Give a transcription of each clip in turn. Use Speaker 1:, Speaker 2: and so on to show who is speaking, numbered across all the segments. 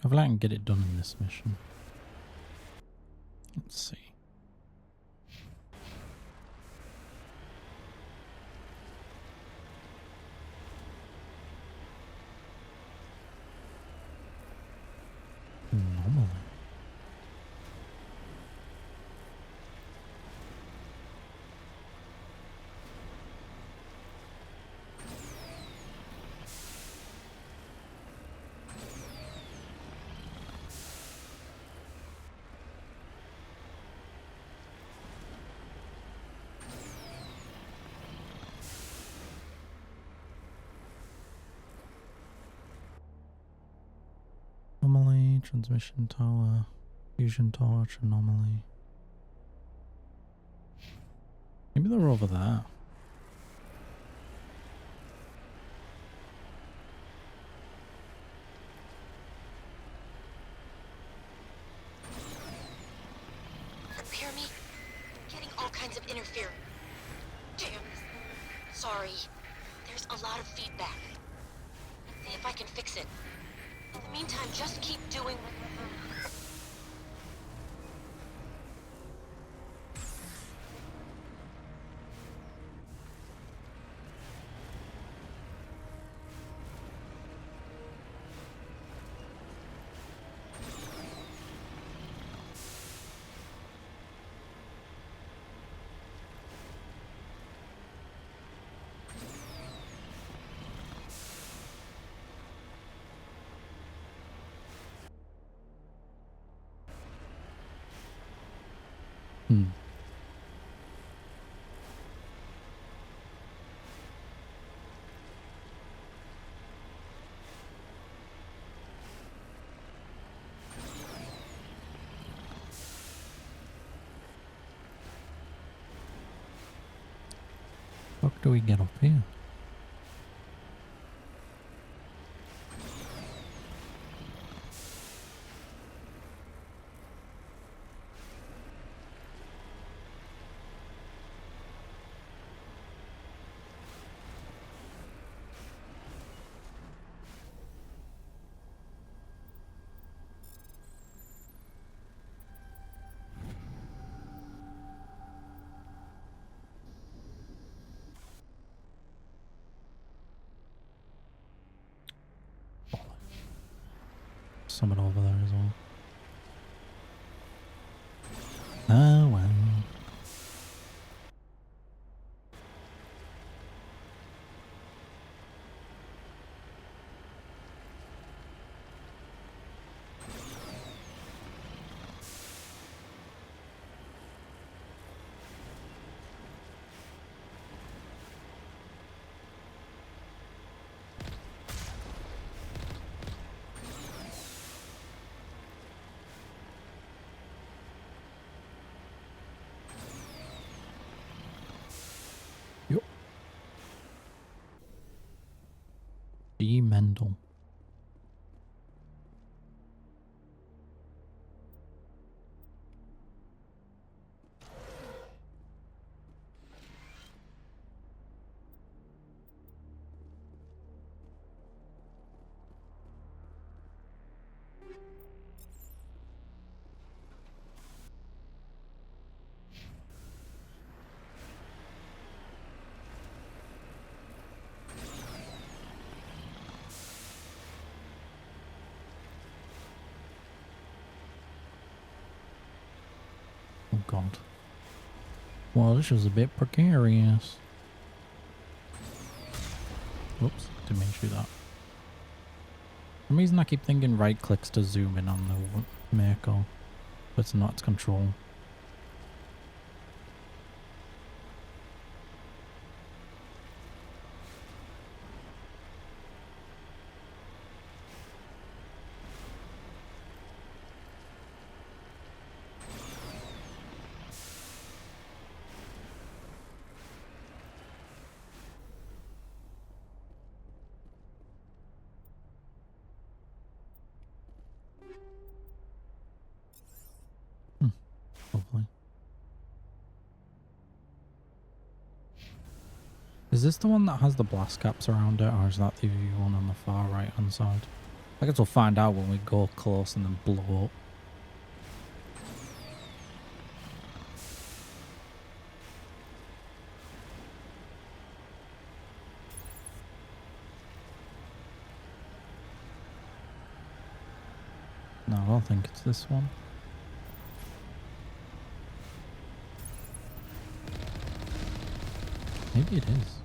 Speaker 1: Hopefully I can get it done in this mission. Let's see. Anomaly. Anomaly, transmission tower, fusion torch, anomaly. Maybe they're over there.
Speaker 2: Hear me? Getting all kinds of interference. Damn. Sorry. There's a lot of feedback. See if I can fix it. In the meantime, just keep doing... How do we get up here? Someone over there as well. Oh well. D. Mendel. Oh god. Well, this is a bit precarious. Whoops, didn't mean to do that. For some reason I keep thinking right clicks to zoom in on the Mako, but it's not, it's control. Hopefully. Is this the one that has the blast caps around it, or is that the one on the far right hand side?
Speaker 1: I guess we'll find out when we go close and then blow up. No, I don't think it's this one. Maybe it is.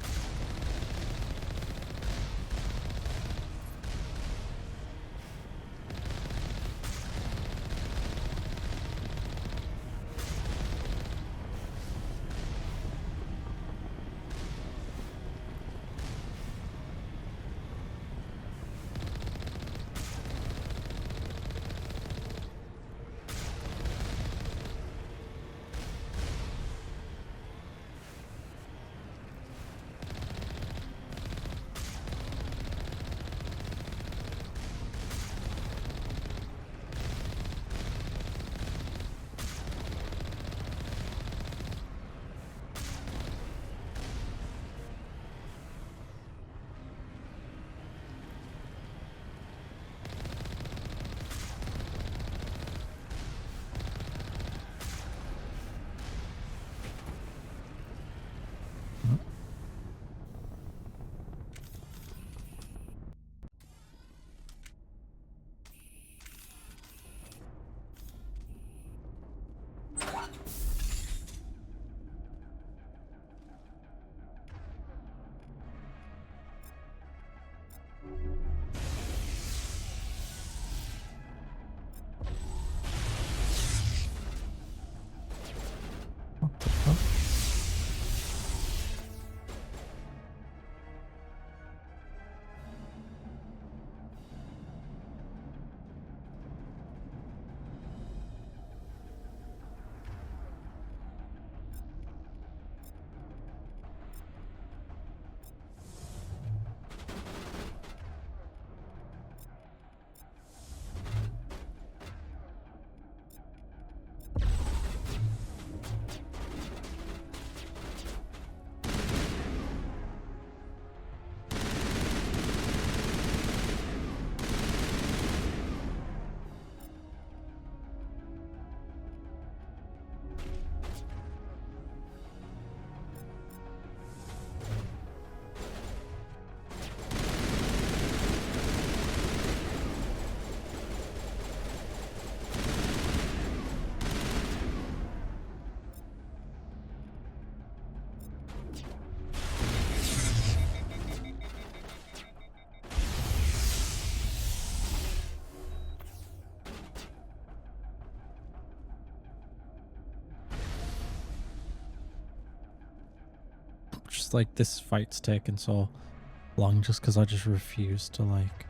Speaker 1: What the fuck? Just like this fight's taken so long just because I just refuse to like.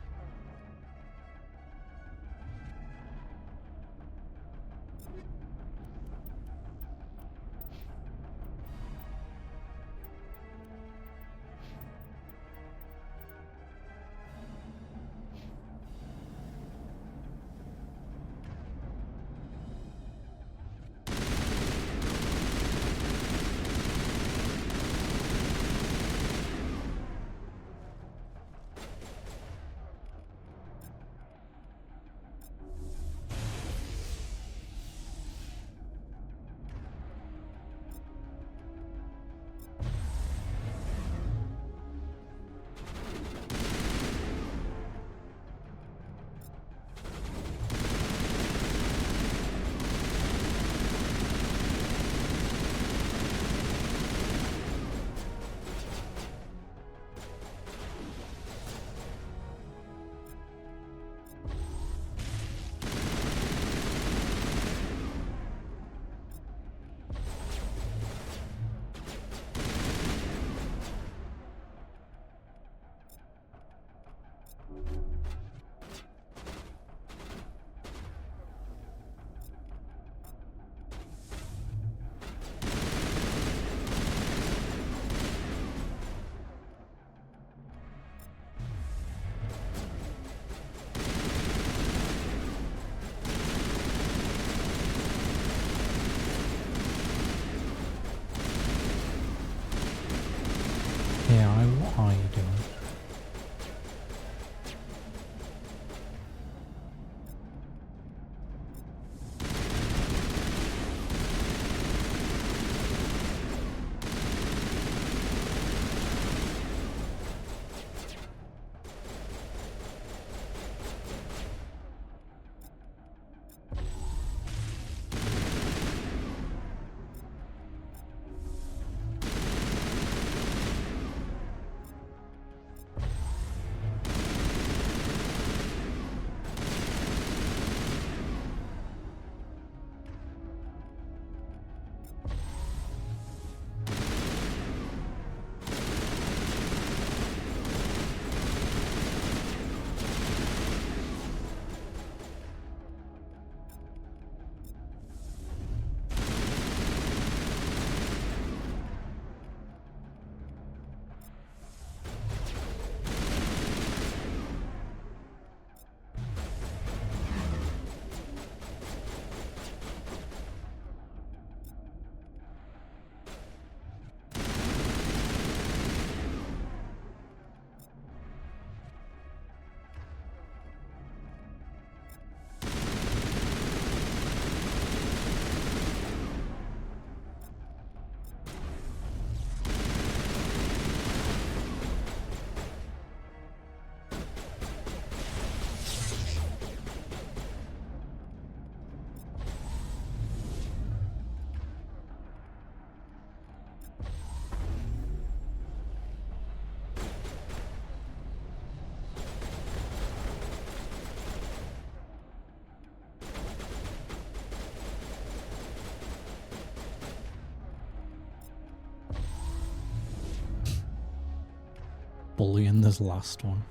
Speaker 1: bullying this last one.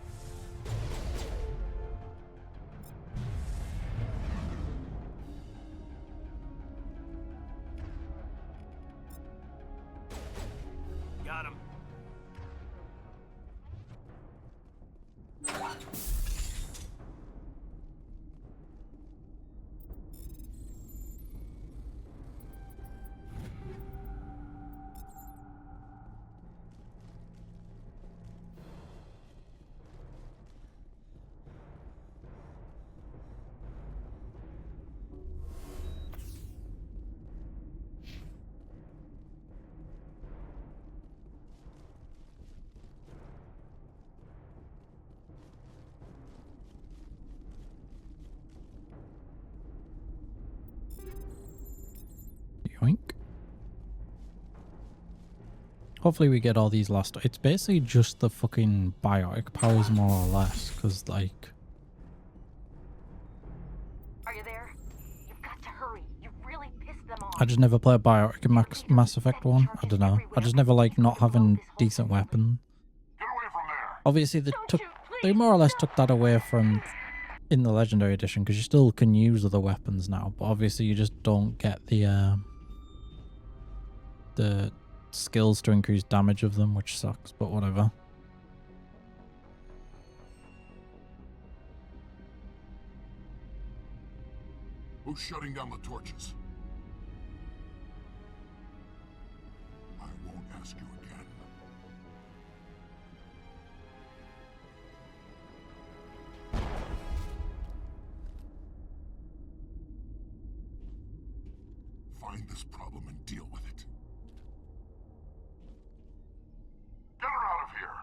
Speaker 3: Got him.
Speaker 1: Yoink. Hopefully we get all these last... It's basically just the fucking biotic powers more or less, because like...
Speaker 4: Are you there? You've got to hurry. You really pissed them off.
Speaker 1: I just never played biotic in Mass Effect 1. I don't know. I just never like not having decent weapon.
Speaker 3: Get away from there.
Speaker 1: Obviously they more or less took that away from in the Legendary Edition, because you still can use other weapons now, but obviously you just don't get the skills to increase damage of them, which sucks, but whatever.
Speaker 3: Who's shutting down the torches? I won't ask you again. Find this problem and deal with it. Get her out of here!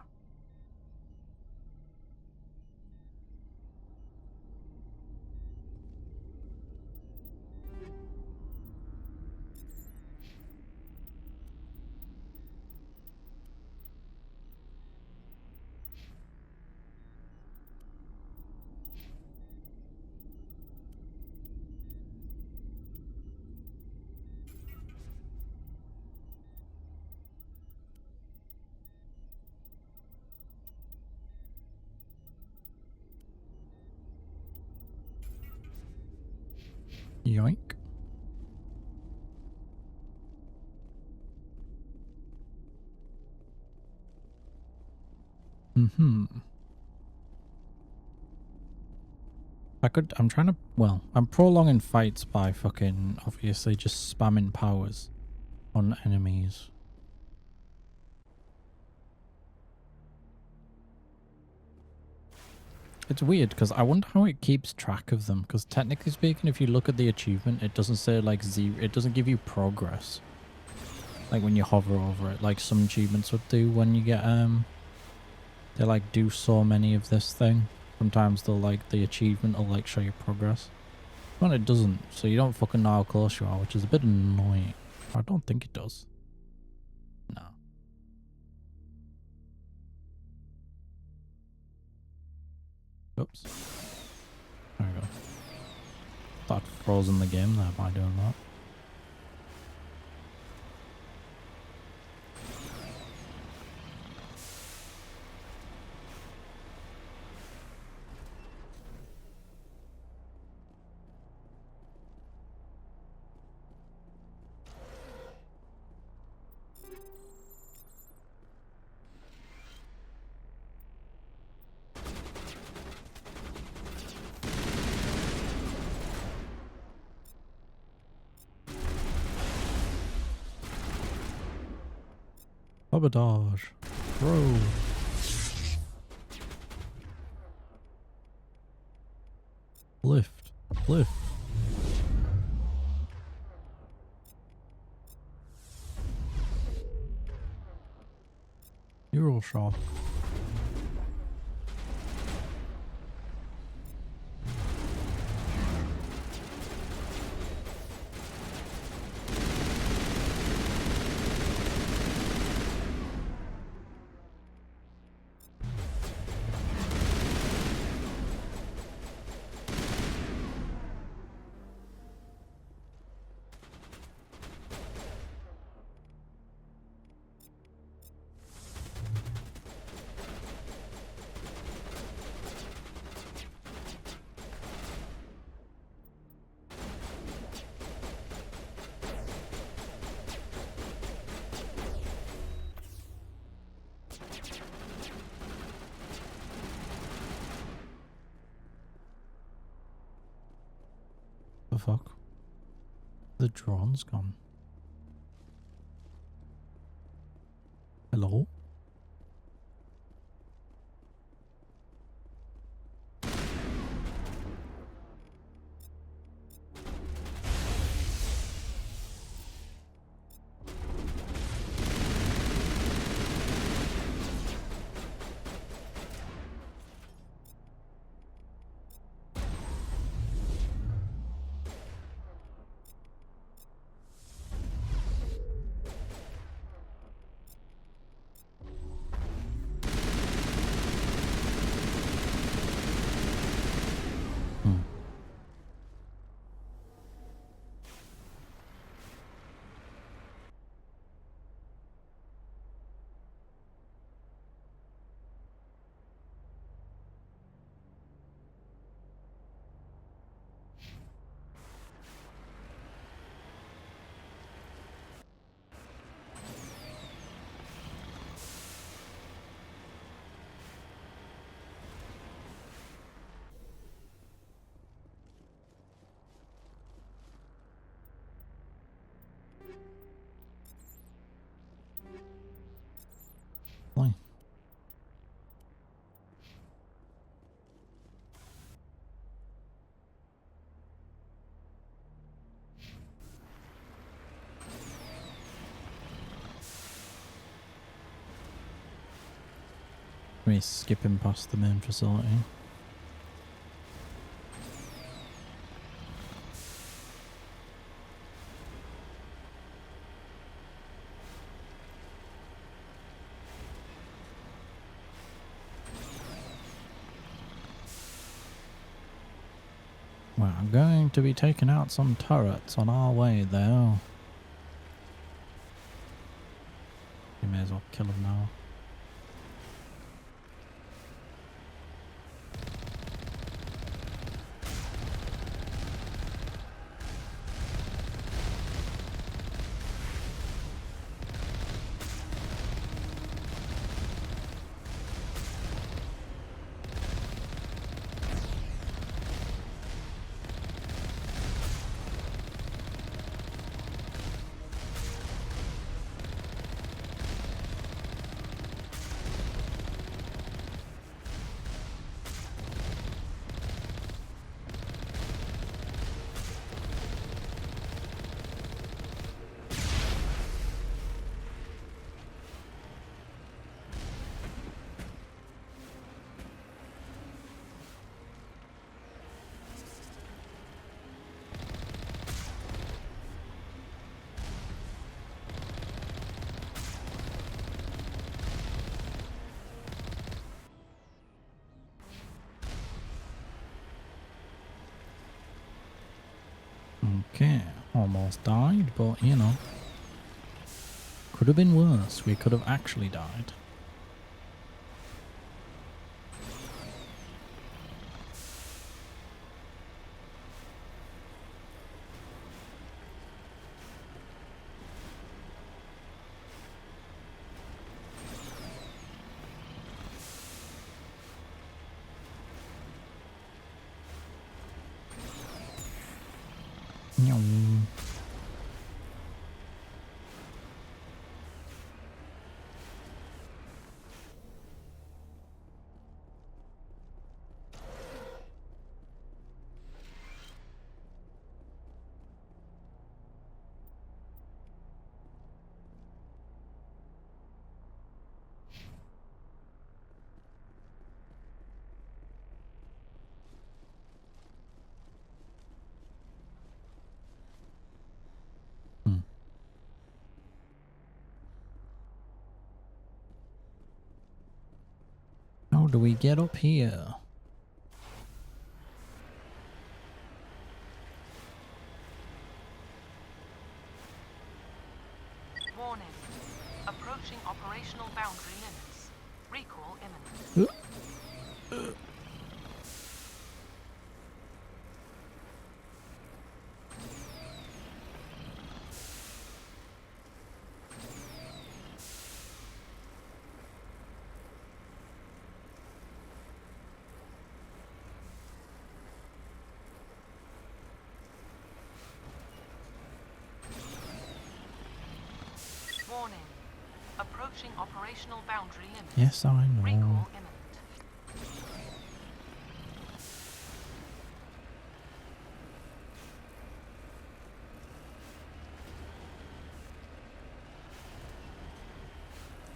Speaker 1: Yoink. I'm trying to, well, I'm prolonging fights by fucking, obviously, just spamming powers on enemies. It's weird, because I wonder how it keeps track of them, because technically speaking, if you look at the achievement, it doesn't say, like, zero, it doesn't give you progress. Like, when you hover over it, like some achievements would do when you get, they, like, do so many of this thing. Sometimes they'll, like, the achievement will, like, show you progress. But it doesn't, so you don't fucking know how close you are, which is a bit annoying. I don't think it does. No. Oops. There we go. Thought frozen the game there by doing that. Sabotage. Throw. Lift. Lift. Euro shock. The fuck? The drone's gone. Hello? Why? We're skipping past the main facility. We're going to be taking out some turrets on our way there. You may as well kill them now. Okay, almost died, but you know. Could have been worse. We could have actually died. How do we get up here?
Speaker 5: Warning. Approaching operational boundary limits. Recall imminent. Approaching operational boundary limits.
Speaker 1: Yes, I know.
Speaker 5: Recall imminent.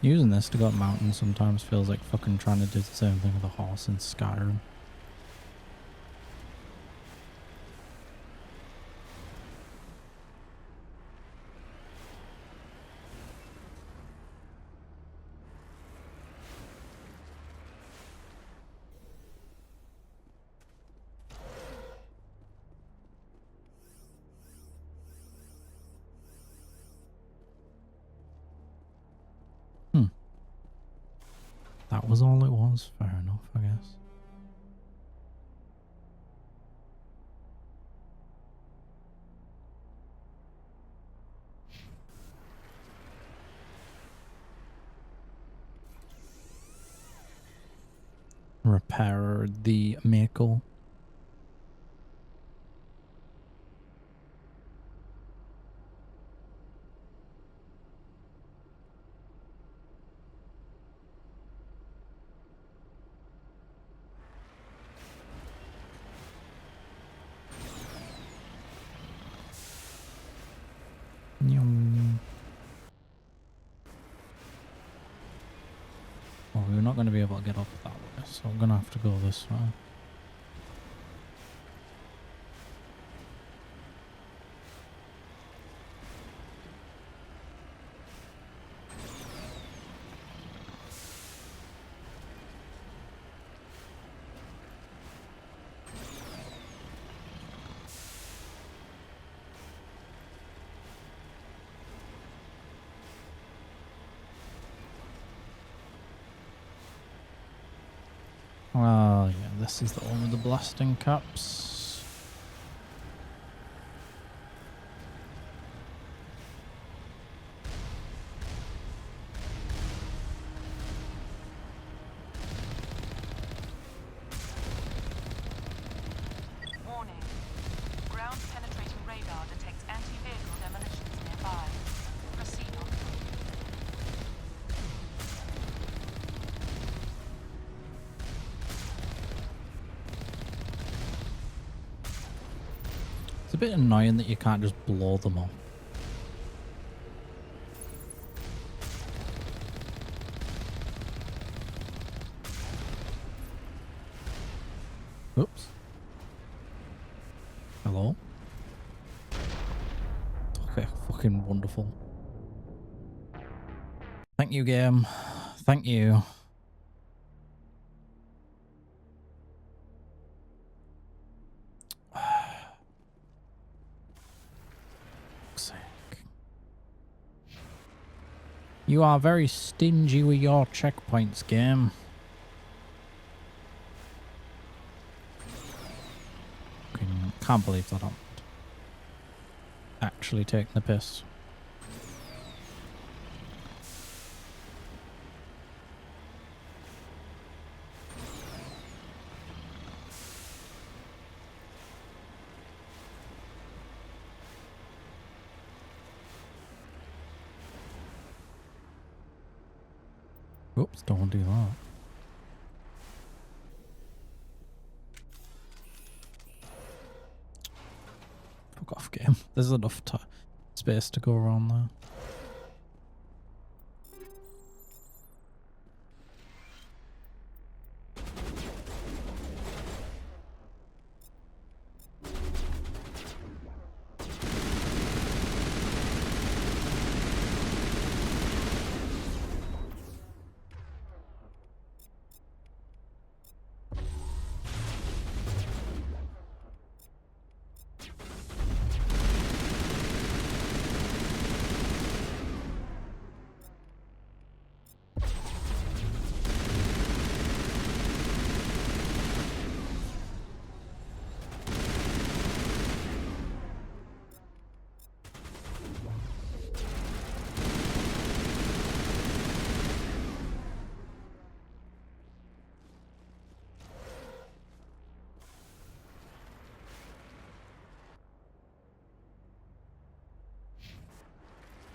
Speaker 1: Using this to go up mountains sometimes feels like fucking trying to do the same thing with a horse in Skyrim. That was all it was. Fair enough, I guess. Repair the vehicle. Well, we're not going to be able to get up that way, so I'm going to have to go this way. Well, yeah, this is the one with the blasting caps.
Speaker 5: Warning. Ground penetrating radar detects anti-vehicle demolitions nearby. Proceed on.
Speaker 1: It's a bit annoying that you can't just blow them up. Oops. Hello? Okay, fucking wonderful. Thank you, game. Thank you. You are very stingy with your checkpoints, game. Can't believe that I'm actually taking the piss. Oops, don't do that. Fuck off, game. There's enough space to go around there.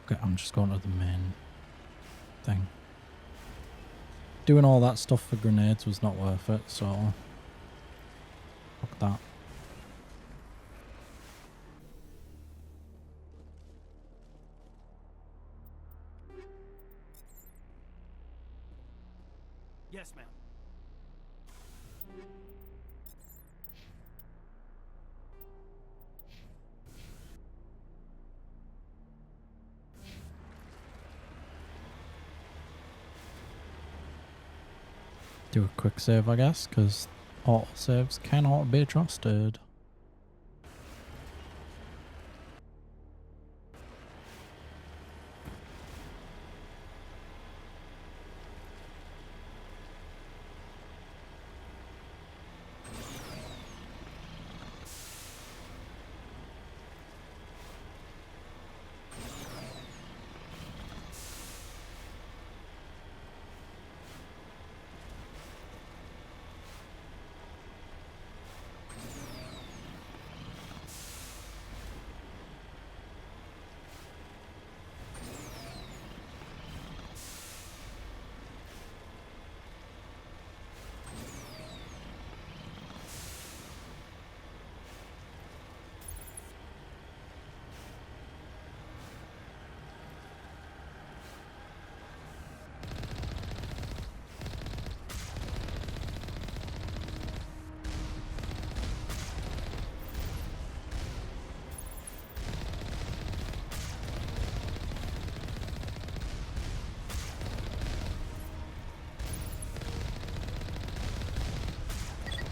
Speaker 1: Okay, I'm just going to the main thing. doing all that stuff for grenades was not worth it, so fuck that.
Speaker 6: Yes, ma'am.
Speaker 1: Do a quick save, I guess, because auto saves cannot be trusted.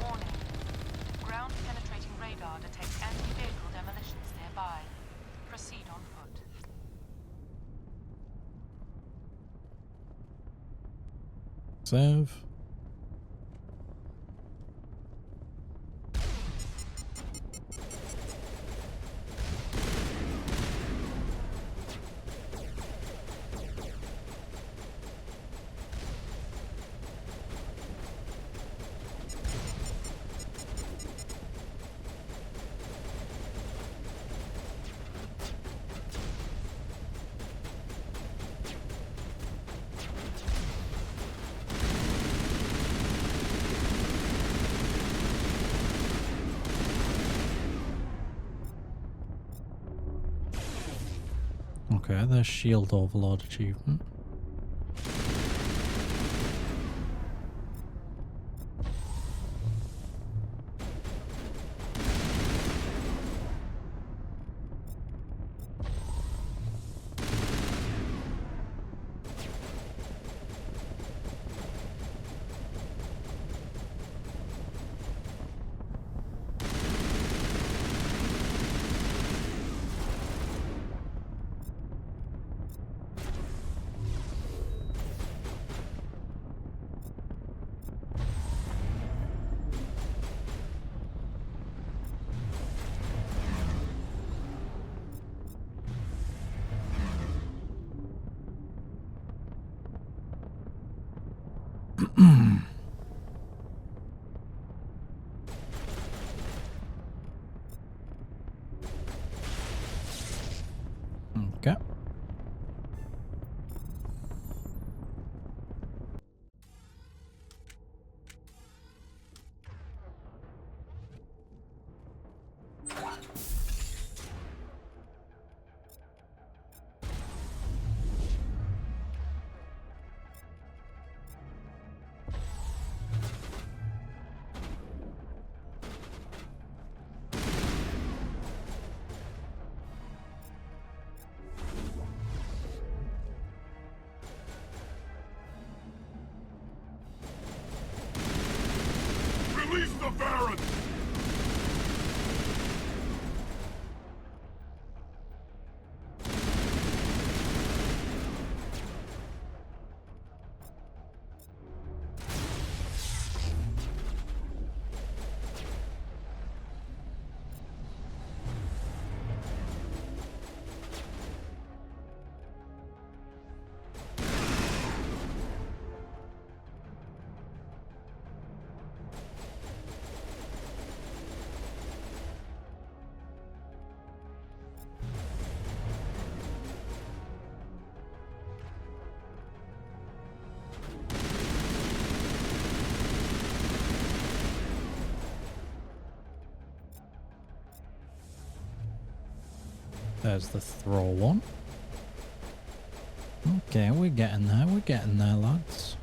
Speaker 5: Warning. Ground penetrating radar detects anti-vehicle demolitions nearby. Proceed on foot.
Speaker 1: Save. Okay, there's Shield Overload achievement. Okay.
Speaker 3: Release the Baron!
Speaker 1: There's the throw one. Okay, we're getting there, lads.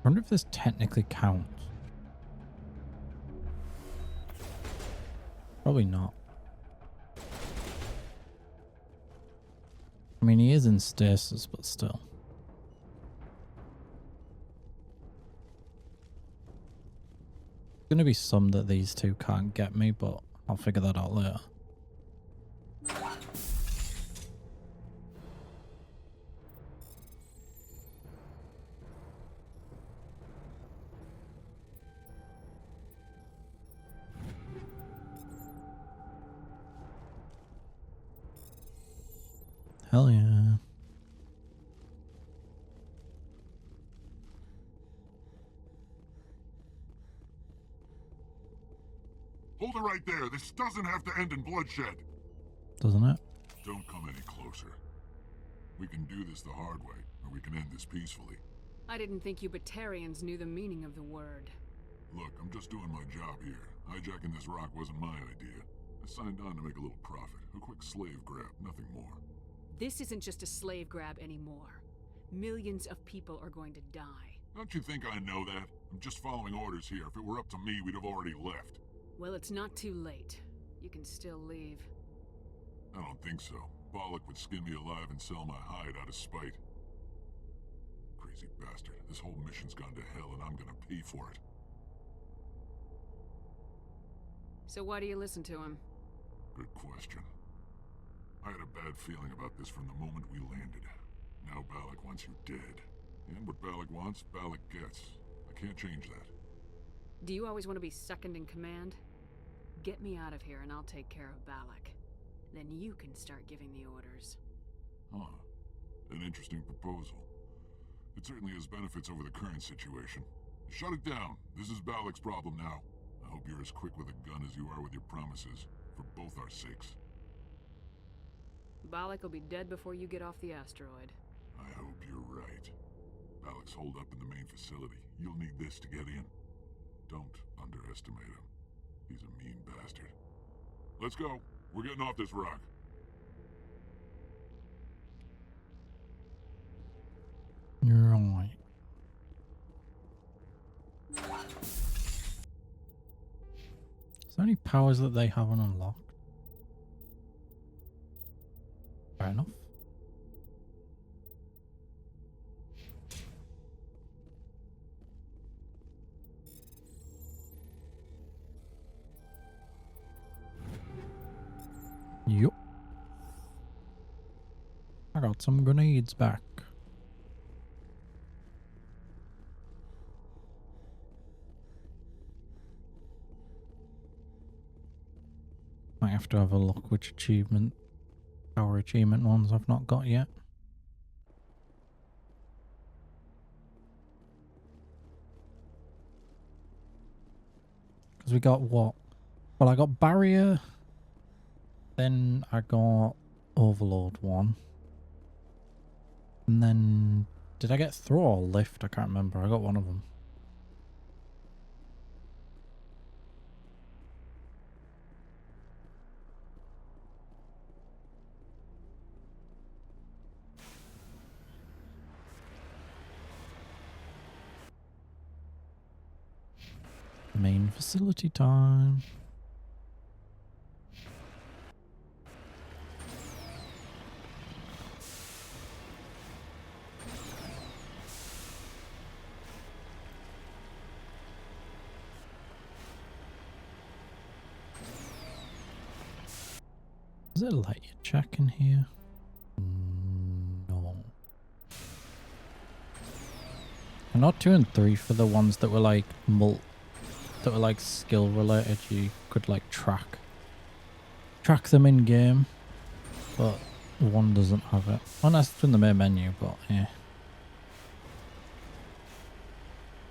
Speaker 1: I wonder if this technically counts. Probably not. I mean, he is in stasis, but still. There's gonna be some that these two can't get me, but I'll figure that out later. Hell yeah.
Speaker 3: Hold it right there. This doesn't have to end in bloodshed.
Speaker 1: Doesn't it?
Speaker 3: Don't come any closer. We can do this the hard way, or we can end this peacefully.
Speaker 6: I didn't think you Batarians knew the meaning of the word.
Speaker 3: Look, I'm just doing my job here. Hijacking this rock wasn't my idea. I signed on to make a little profit. A quick slave grab, nothing more.
Speaker 6: This isn't just a slave grab anymore. Millions of people are going to die.
Speaker 3: Don't you think I know that? I'm just following orders here. If it were up to me, we'd have already left.
Speaker 6: Well, it's not too late. You can still leave.
Speaker 3: I don't think so. Bollock would skin me alive and sell my hide out of spite. Crazy bastard. This whole mission's gone to hell and I'm gonna pay for it.
Speaker 6: So why do you listen to him?
Speaker 3: Good question. I had a bad feeling about this from the moment we landed. Now Bollock wants you dead. And what Bollock wants, Bollock gets. I can't change that.
Speaker 6: Do you always want to be second in command? Get me out of here and I'll take care of Balak. Then you can start giving the orders.
Speaker 3: Huh. An interesting proposal. It certainly has benefits over the current situation. Shut it down. This is Balak's problem now. I hope you're as quick with a gun as you are with your promises. For both our sakes.
Speaker 6: Balak will be dead before you get off the asteroid.
Speaker 3: I hope you're right. Balak's holed up in the main facility. You'll need this to get in. Don't underestimate him. He's a mean bastard. Let's go. We're getting off this rock.
Speaker 1: Right. Is there any powers that they haven't unlocked? Fair enough. Yup. I got some grenades back. Might have to have a look which achievement, power achievement ones I've not got yet. Because we got what? Well, I got barrier. Then I got overload 1. And then, did I get throw or lift? I can't remember. I got one of them. Main facility time. Does it let you check in here? No. And not 2 and 3 for the ones that were like that were like skill related. You could like track them in game, but 1 doesn't have it. Unless it's in the main menu, but yeah.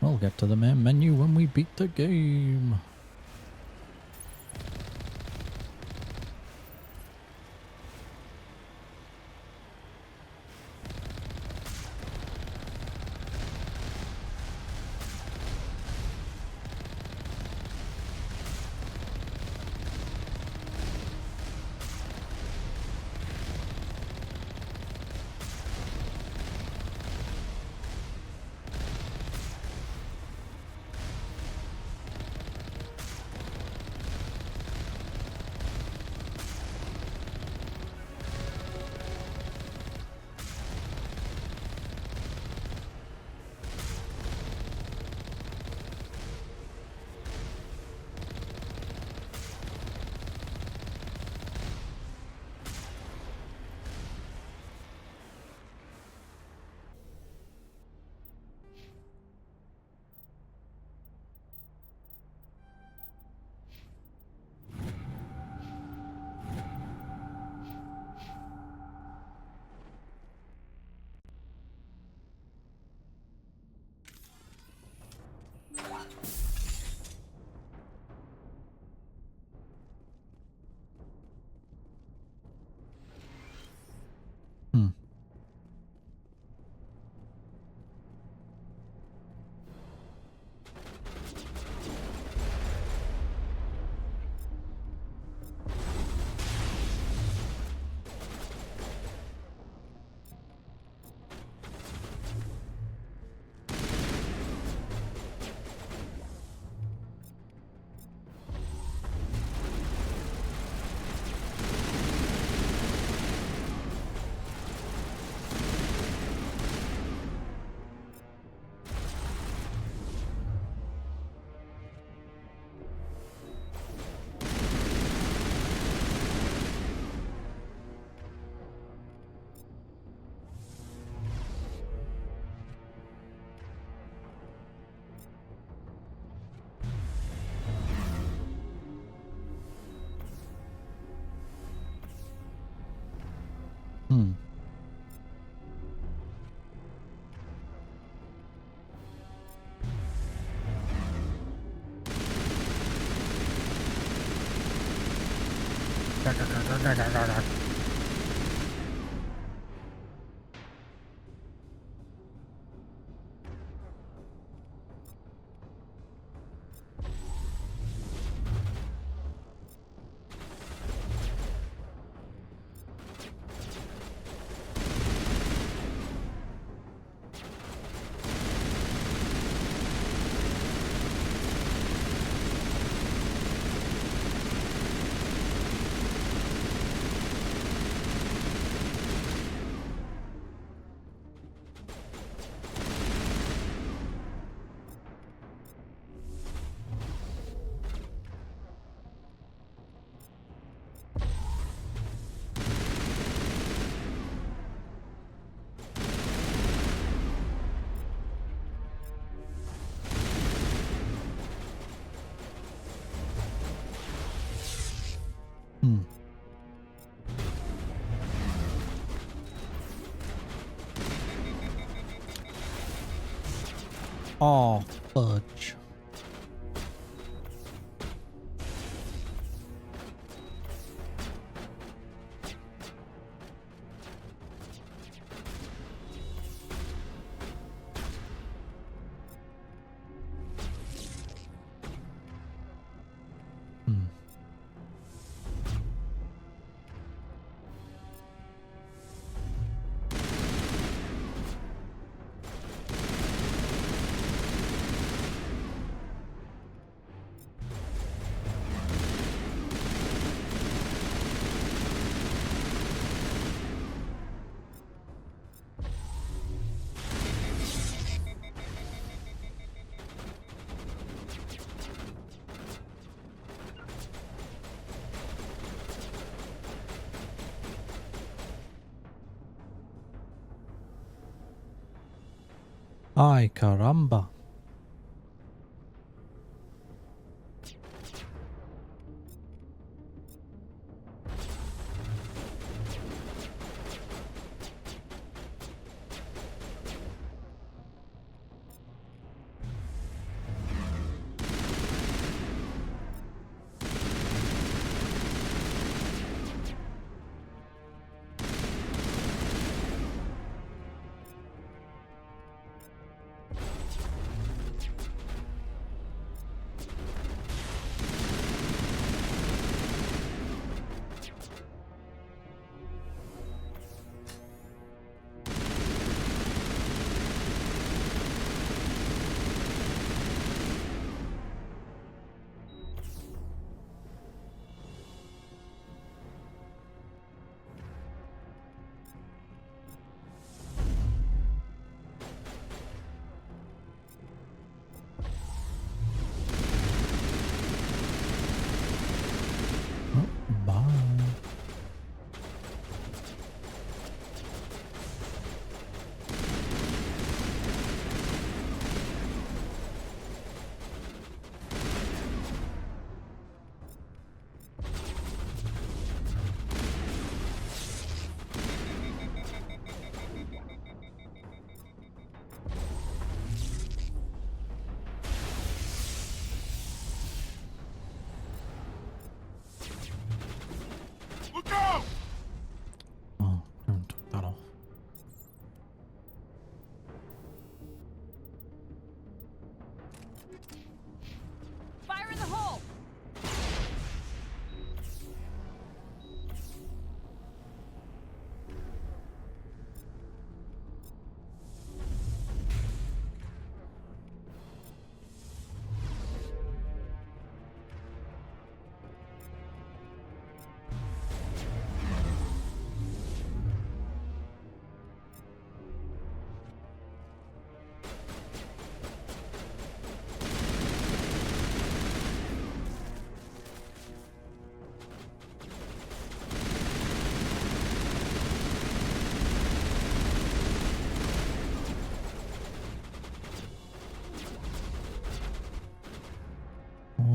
Speaker 1: We'll get to the main menu when we beat the game. Oh, fudge. Ay, caramba. Oh, bye.
Speaker 3: Look out!
Speaker 1: Oh, I haven't took that off.
Speaker 6: Fire in the hole!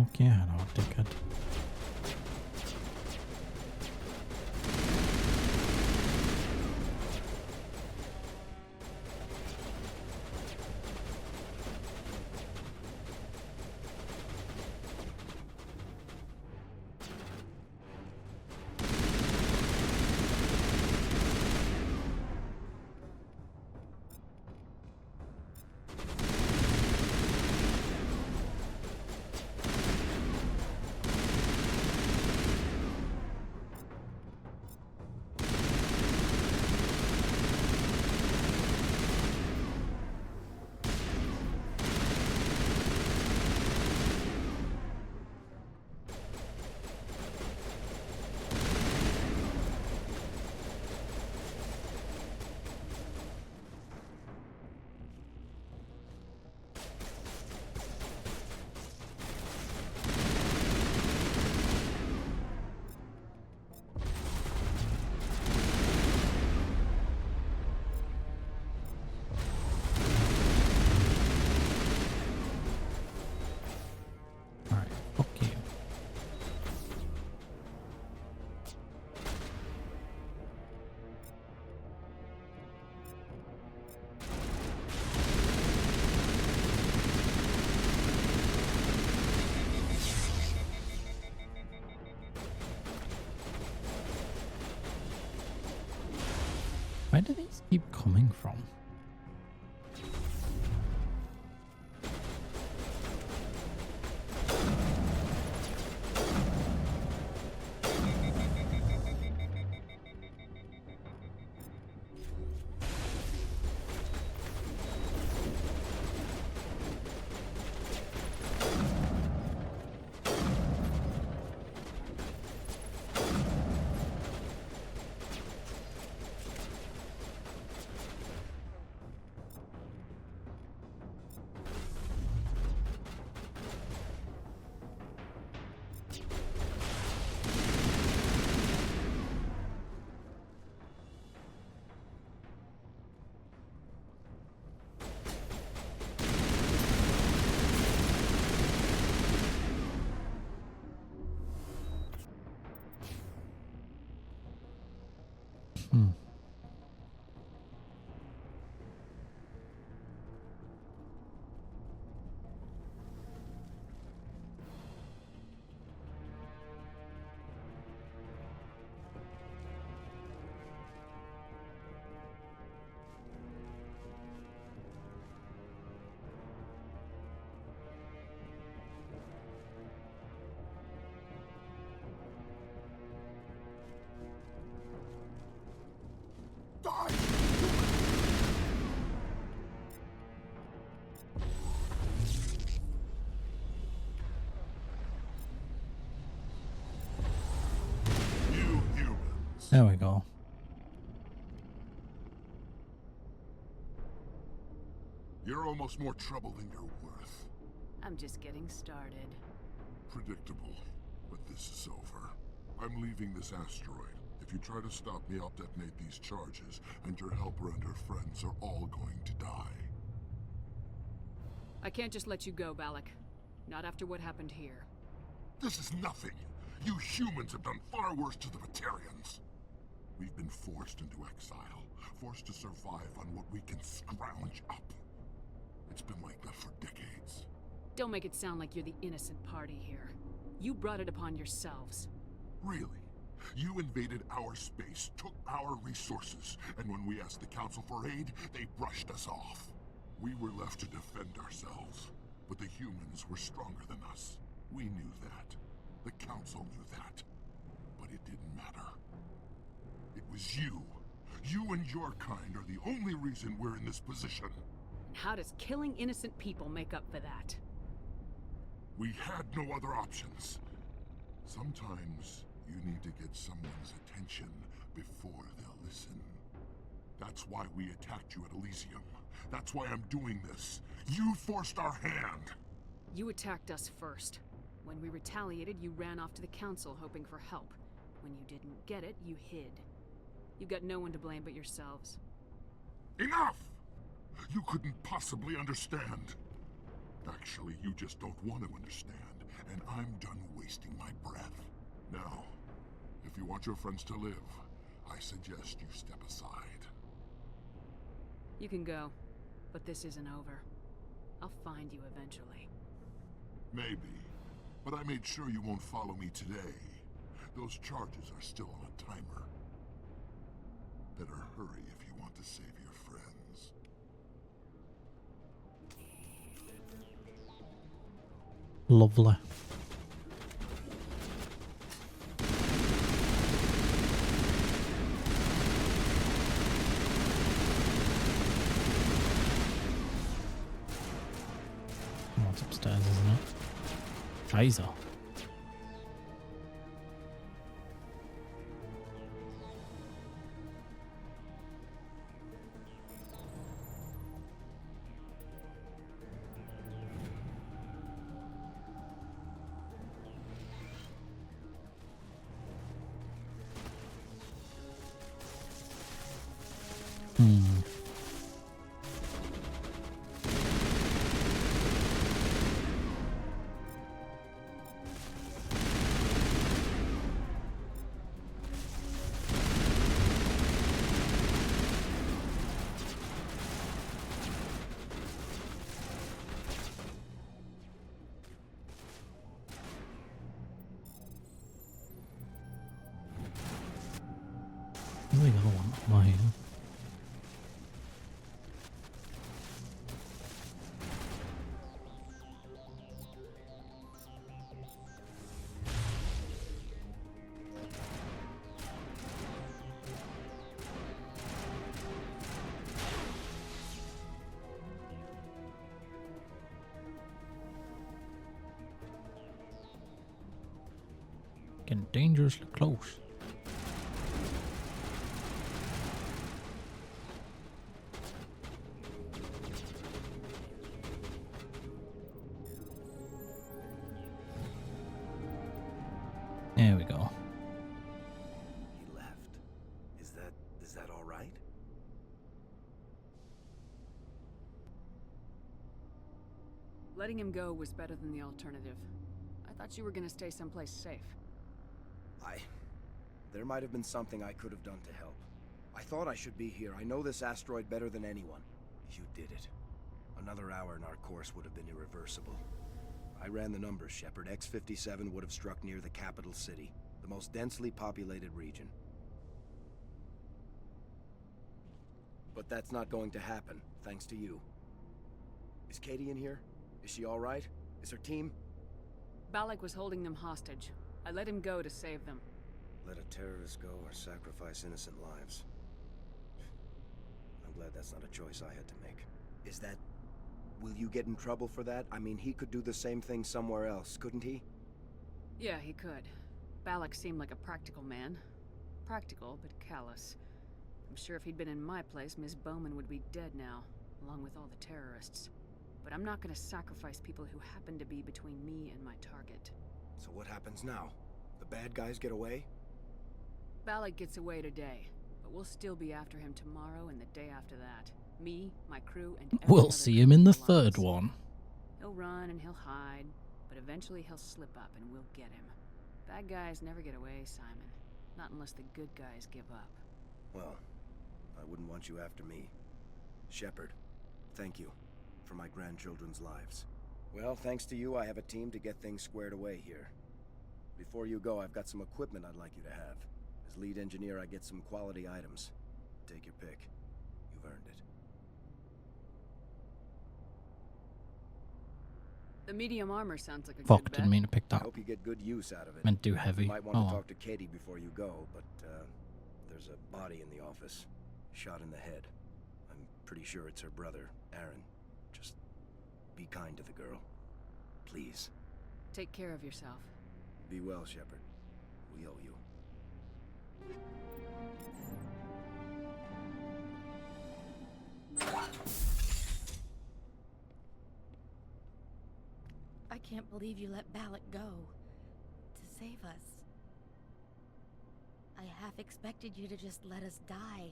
Speaker 1: Okay, no, dickhead. Alright, fuck you. Where do these keep coming from? Hmm.
Speaker 3: You humans.
Speaker 1: There we go.
Speaker 3: You're almost more trouble than you're worth.
Speaker 6: I'm just getting started.
Speaker 3: Predictable, but this is over. I'm leaving this asteroid. If you try to stop me, I'll detonate these charges, and your helper and her friends are all going to die.
Speaker 6: I can't just let you go, Balak. Not after what happened here.
Speaker 3: This is nothing. You humans have done far worse to the Reptilians. We've been forced into exile, forced to survive on what we can scrounge up. It's been like that for decades.
Speaker 6: Don't make it sound like you're the innocent party here. You brought it upon yourselves.
Speaker 3: Really? You invaded our space, took our resources, and when we asked the Council for aid, they brushed us off. We were left to defend ourselves, but the humans were stronger than us. We knew that. The Council knew that. But it didn't matter. It was you. You and your kind are the only reason we're in this position.
Speaker 6: And how does killing innocent people make up for that?
Speaker 3: We had no other options. Sometimes you need to get someone's attention before they'll listen. That's why we attacked you at Elysium. That's why I'm doing this. You forced our hand.
Speaker 6: You attacked us first. When we retaliated, you ran off to the Council hoping for help. When you didn't get it, you hid. You've got no one to blame but yourselves.
Speaker 3: Enough! You couldn't possibly understand. Actually, you just don't want to understand, and I'm done wasting my breath. Now, if you want your friends to live, I suggest you step aside.
Speaker 6: You can go, but this isn't over. I'll find you eventually.
Speaker 3: Maybe, but I made sure you won't follow me today. Those charges are still on a timer. Better hurry if you want to save your friends.
Speaker 1: Lovely. Oh, it's upstairs, isn't it? Scheiße. The other one, mine. Getting dangerously close. There we go.
Speaker 7: He left. Is that all right?
Speaker 6: Letting him go was better than the alternative. I thought you were gonna stay someplace safe.
Speaker 7: There might have been something I could have done to help. I thought I should be here. I know this asteroid better than anyone. You did it. Another hour and our course would have been irreversible. I ran the numbers, Shepard. X-57 would have struck near the capital city, the most densely populated region. But that's not going to happen, thanks to you. Is Katie in here? Is she all right? Is her team?
Speaker 6: Balak was holding them hostage. I let him go to save them.
Speaker 7: Let a terrorist go or sacrifice innocent lives. I'm glad that's not a choice I had to make. Is that... Will you get in trouble for that? I mean, he could do the same thing somewhere else, couldn't he?
Speaker 6: Yeah, he could. Balak seemed like a practical man. Practical, but callous. I'm sure if he'd been in my place, Miss Bowman would be dead now, along with all the terrorists. But I'm not gonna sacrifice people who happen to be between me and my target.
Speaker 7: So what happens now? The bad guys get away?
Speaker 6: Balak gets away today, but we'll still be after him tomorrow and the day after that. Me, my crew, and every
Speaker 1: We'll
Speaker 6: other
Speaker 1: see him in the
Speaker 6: crew
Speaker 1: third
Speaker 6: belongs.
Speaker 1: one.
Speaker 6: He'll run and he'll hide, but eventually he'll slip up and we'll get him. Bad guys never get away, Simon. Not unless the good guys give up.
Speaker 7: Well, I wouldn't want you after me. Shepard, thank you for my grandchildren's lives. Well, thanks to you, I have a team to get things squared away here. Before you go, I've got some equipment I'd like you to have. As lead engineer, I get some quality items. Take your pick. You've earned it.
Speaker 6: The medium armor sounds like a
Speaker 1: Fuck,
Speaker 6: good
Speaker 1: didn't
Speaker 6: bet.
Speaker 1: mean to pick
Speaker 7: I
Speaker 1: that.
Speaker 7: hope you get good use out of it.
Speaker 1: Meant too heavy.
Speaker 7: You might want
Speaker 1: Oh,
Speaker 7: to
Speaker 1: well.
Speaker 7: talk to Katie before you go, but there's a body in the office. Shot in the head. I'm pretty sure it's her brother, Aaron. Just be kind to the girl. Please.
Speaker 6: Take care of yourself.
Speaker 7: Be well, Shepard. We owe you.
Speaker 2: I can't believe you let Balak go. To save us. I half expected you to just let us die.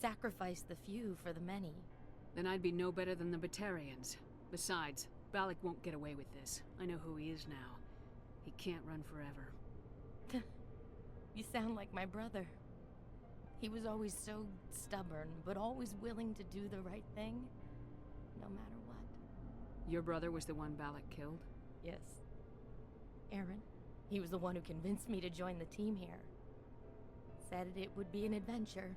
Speaker 2: Sacrifice the few for the many.
Speaker 6: Then I'd be no better than the Batarians. Besides, Balak won't get away with this. I know who he is now. He can't run forever.
Speaker 2: You sound like my brother. He was always so stubborn, but always willing to do the right thing, no matter what.
Speaker 6: Your brother was the one Balak killed?
Speaker 2: Yes. Aaron. He was the one who convinced me to join the team here. Said it would be an adventure.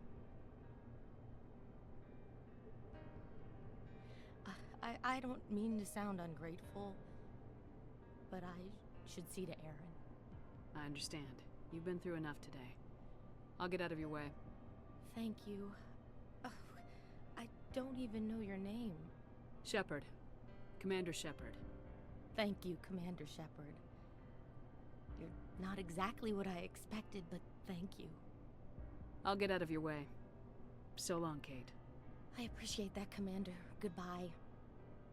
Speaker 2: I don't mean to sound ungrateful, but I should see to Aaron.
Speaker 6: I understand. You've been through enough today. I'll get out of your way.
Speaker 2: Thank you. Oh, I don't even know your name.
Speaker 6: Shepard. Commander Shepard.
Speaker 2: Thank you, Commander Shepard. You're not exactly what I expected, but thank you.
Speaker 6: I'll get out of your way. So long, Kate.
Speaker 2: I appreciate that, Commander. Goodbye.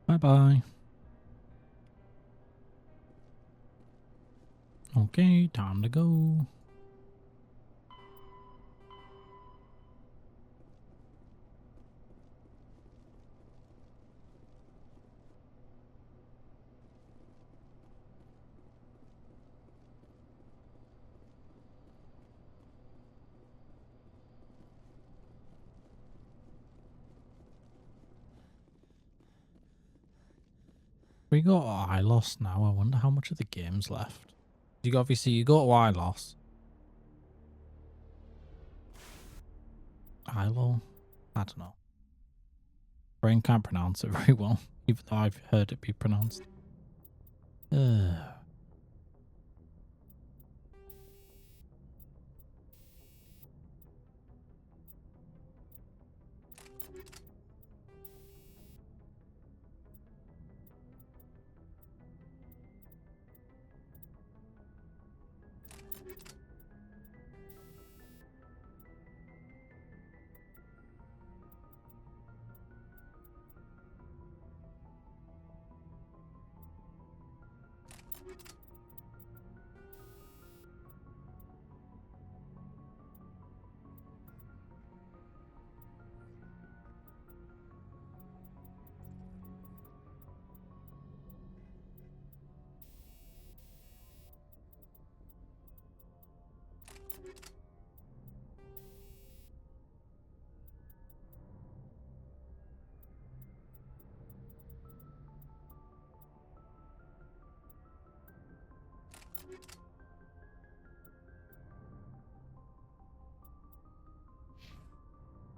Speaker 1: Bye-bye. Okay, time to go. We got Ilos now. I wonder how much of the game's left. You got, obviously you got Ilos. Ilo? I don't know. Brain can't pronounce it very well, even though I've heard it be pronounced.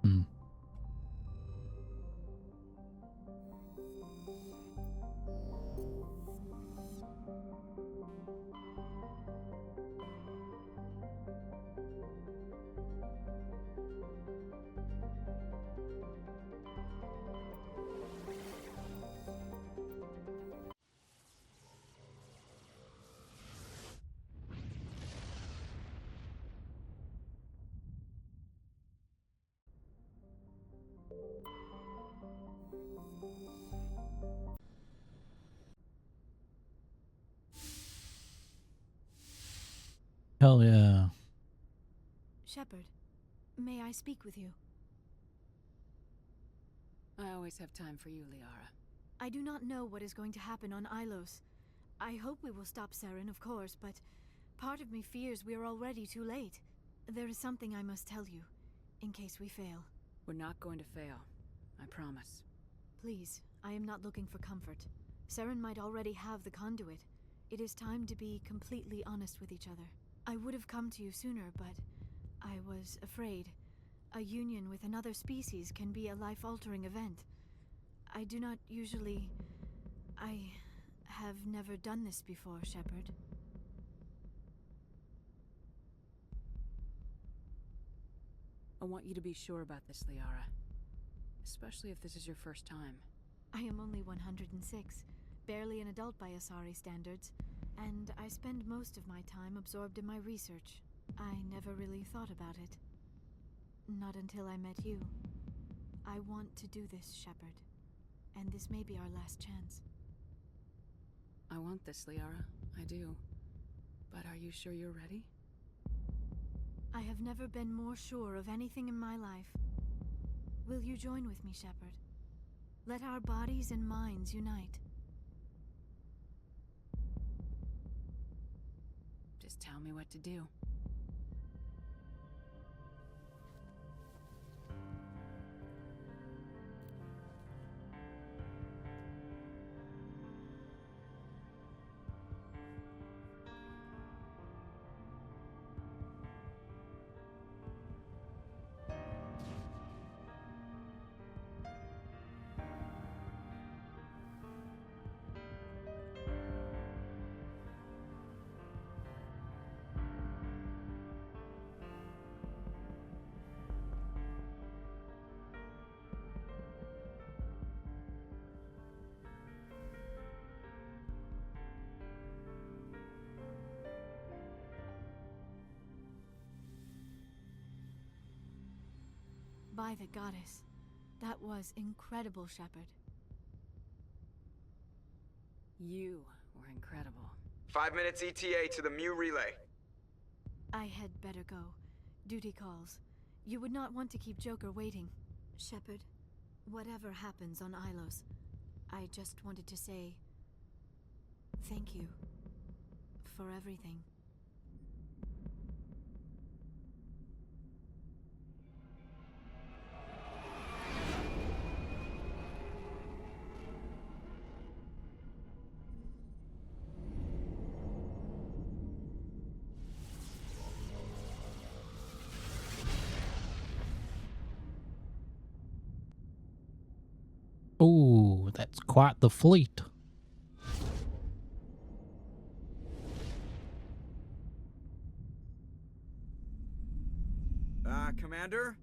Speaker 1: Hmm. Hell yeah.
Speaker 8: Shepard, may I speak with you?
Speaker 6: I always have time for you, Liara.
Speaker 8: I do not know what is going to happen on Ilos. I hope we will stop Saren, of course, but part of me fears we are already too late. There is something I must tell you, in case we fail.
Speaker 6: We're not going to fail. I promise.
Speaker 8: Please, I am not looking for comfort. Saren might already have the conduit. It is time to be completely honest with each other. I would have come to you sooner, but I was afraid. A union with another species can be a life-altering event. I do not usually... I have never done this before, Shepard.
Speaker 6: I want you to be sure about this, Liara. Especially if this is your first time.
Speaker 8: I am only 106, barely an adult by Asari standards, and I spend most of my time absorbed in my research. I never really thought about it. Not until I met you. I want to do this, Shepard. And this may be our last chance.
Speaker 6: I want this, Liara. I do. But are you sure you're ready?
Speaker 8: I have never been more sure of anything in my life. Will you join with me, Shepard? Let our bodies and minds unite.
Speaker 6: Just tell me what to do.
Speaker 8: By the goddess. That was incredible, Shepard.
Speaker 6: You were incredible.
Speaker 9: 5 minutes ETA to the Mu relay.
Speaker 8: I had better go. Duty calls. You would not want to keep Joker waiting. Shepard, whatever happens on Ilos, I just wanted to say... thank you. For everything.
Speaker 1: Oh, that's quite the fleet.
Speaker 9: Commander?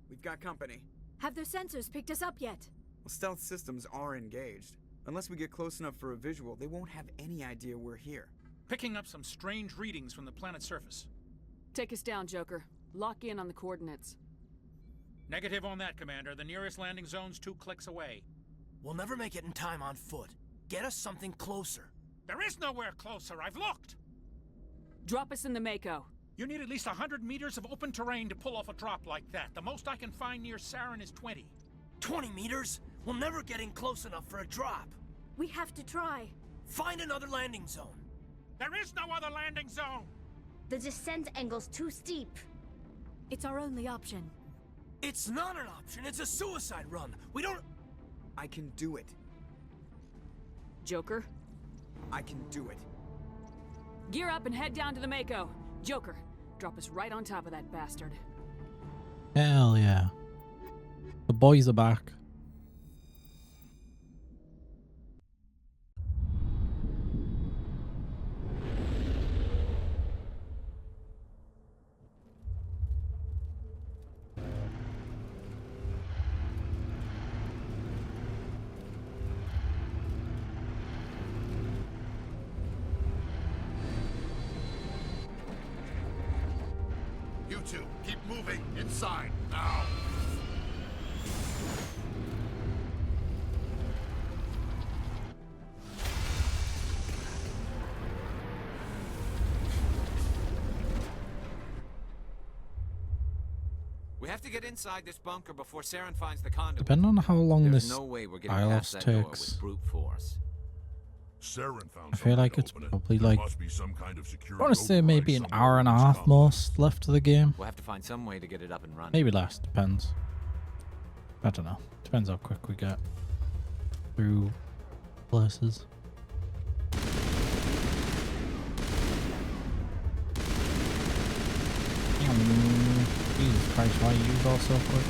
Speaker 9: We've got company.
Speaker 8: Have their sensors picked us up yet?
Speaker 9: Well, stealth systems are engaged. Unless we get close enough for a visual, they won't have any idea we're here.
Speaker 10: Picking up some strange readings from the planet's surface.
Speaker 6: Take us down, Joker. Lock in on the coordinates.
Speaker 10: Negative on that, Commander. The nearest landing zone's 2 clicks away.
Speaker 11: We'll never make it in time on foot. Get us something closer.
Speaker 10: There is nowhere closer. I've looked.
Speaker 6: Drop us in the Mako.
Speaker 10: You need at least 100 meters of open terrain to pull off a drop like that. The most I can find near Saren is 20.
Speaker 11: 20 meters? We'll never get in close enough for a drop.
Speaker 8: We have to try.
Speaker 11: Find another landing zone.
Speaker 10: There is no other landing zone!
Speaker 2: The descent angle's too steep.
Speaker 8: It's our only option.
Speaker 11: It's not an option. It's a suicide run. We don't...
Speaker 9: I can do it.
Speaker 6: Joker?
Speaker 9: I can do it.
Speaker 6: Gear up and head down to the Mako. Joker, drop us right on top of that bastard.
Speaker 1: Hell yeah. The boys are back.
Speaker 3: You two, keep moving inside now.
Speaker 12: We have to get inside this bunker before Saren finds the conduit.
Speaker 1: Depending on how long
Speaker 12: There's
Speaker 1: this
Speaker 12: no way we're getting
Speaker 1: ILOS
Speaker 12: past that door
Speaker 1: takes,
Speaker 12: with brute force.
Speaker 3: Saren found
Speaker 1: I feel like it's
Speaker 3: open it.
Speaker 1: probably
Speaker 3: There
Speaker 1: like,
Speaker 3: must be some kind of
Speaker 1: I
Speaker 3: security
Speaker 1: want to say
Speaker 3: override
Speaker 1: maybe an
Speaker 3: somewhere
Speaker 1: hour and a
Speaker 3: in this
Speaker 1: half
Speaker 3: complex.
Speaker 1: most left of the game.
Speaker 12: We'll have to find some way to get it up and running.
Speaker 1: Maybe less, depends. I don't know. Depends how quick we get through places. Jesus Christ, why you go so quick?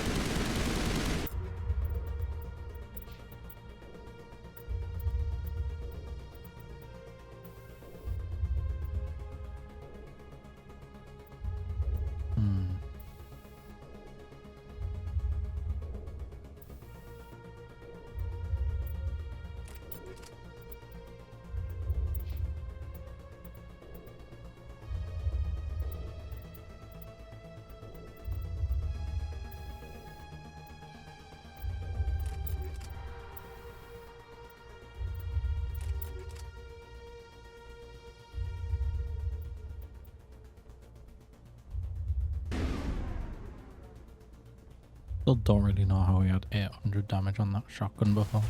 Speaker 1: Still don't really know how he had 800 damage on that shotgun before.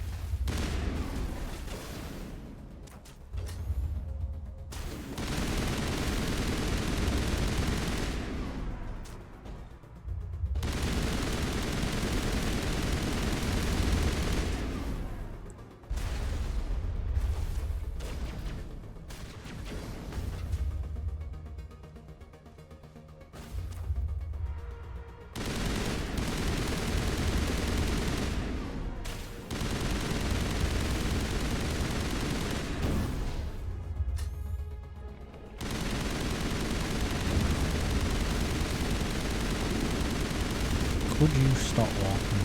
Speaker 1: Could you stop walking?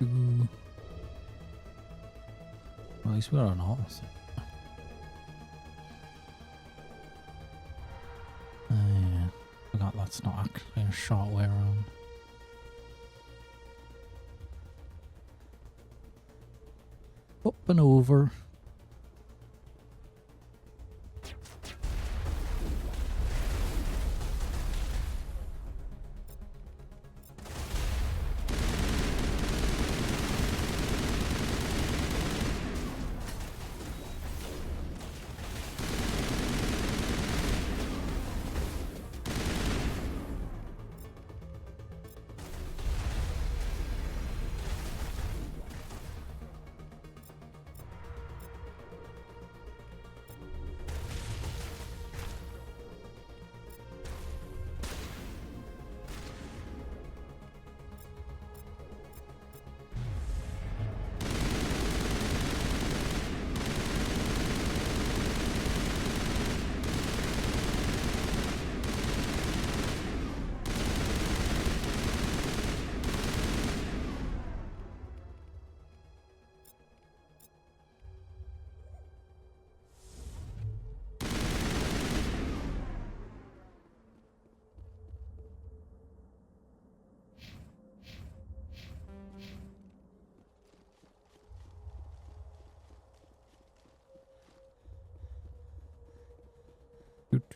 Speaker 1: Well, at least we're on horse. Yeah. Forgot that's not actually a short way around. Up and over.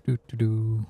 Speaker 1: Do do do.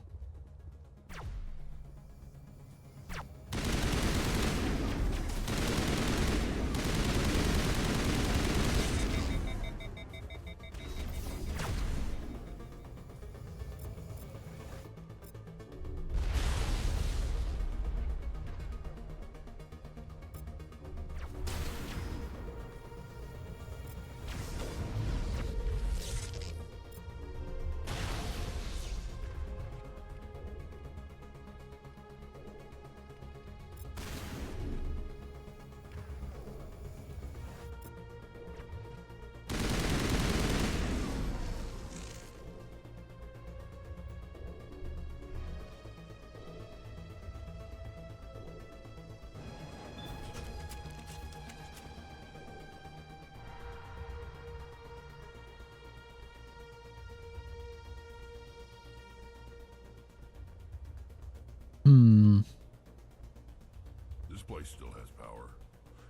Speaker 3: This place still has power.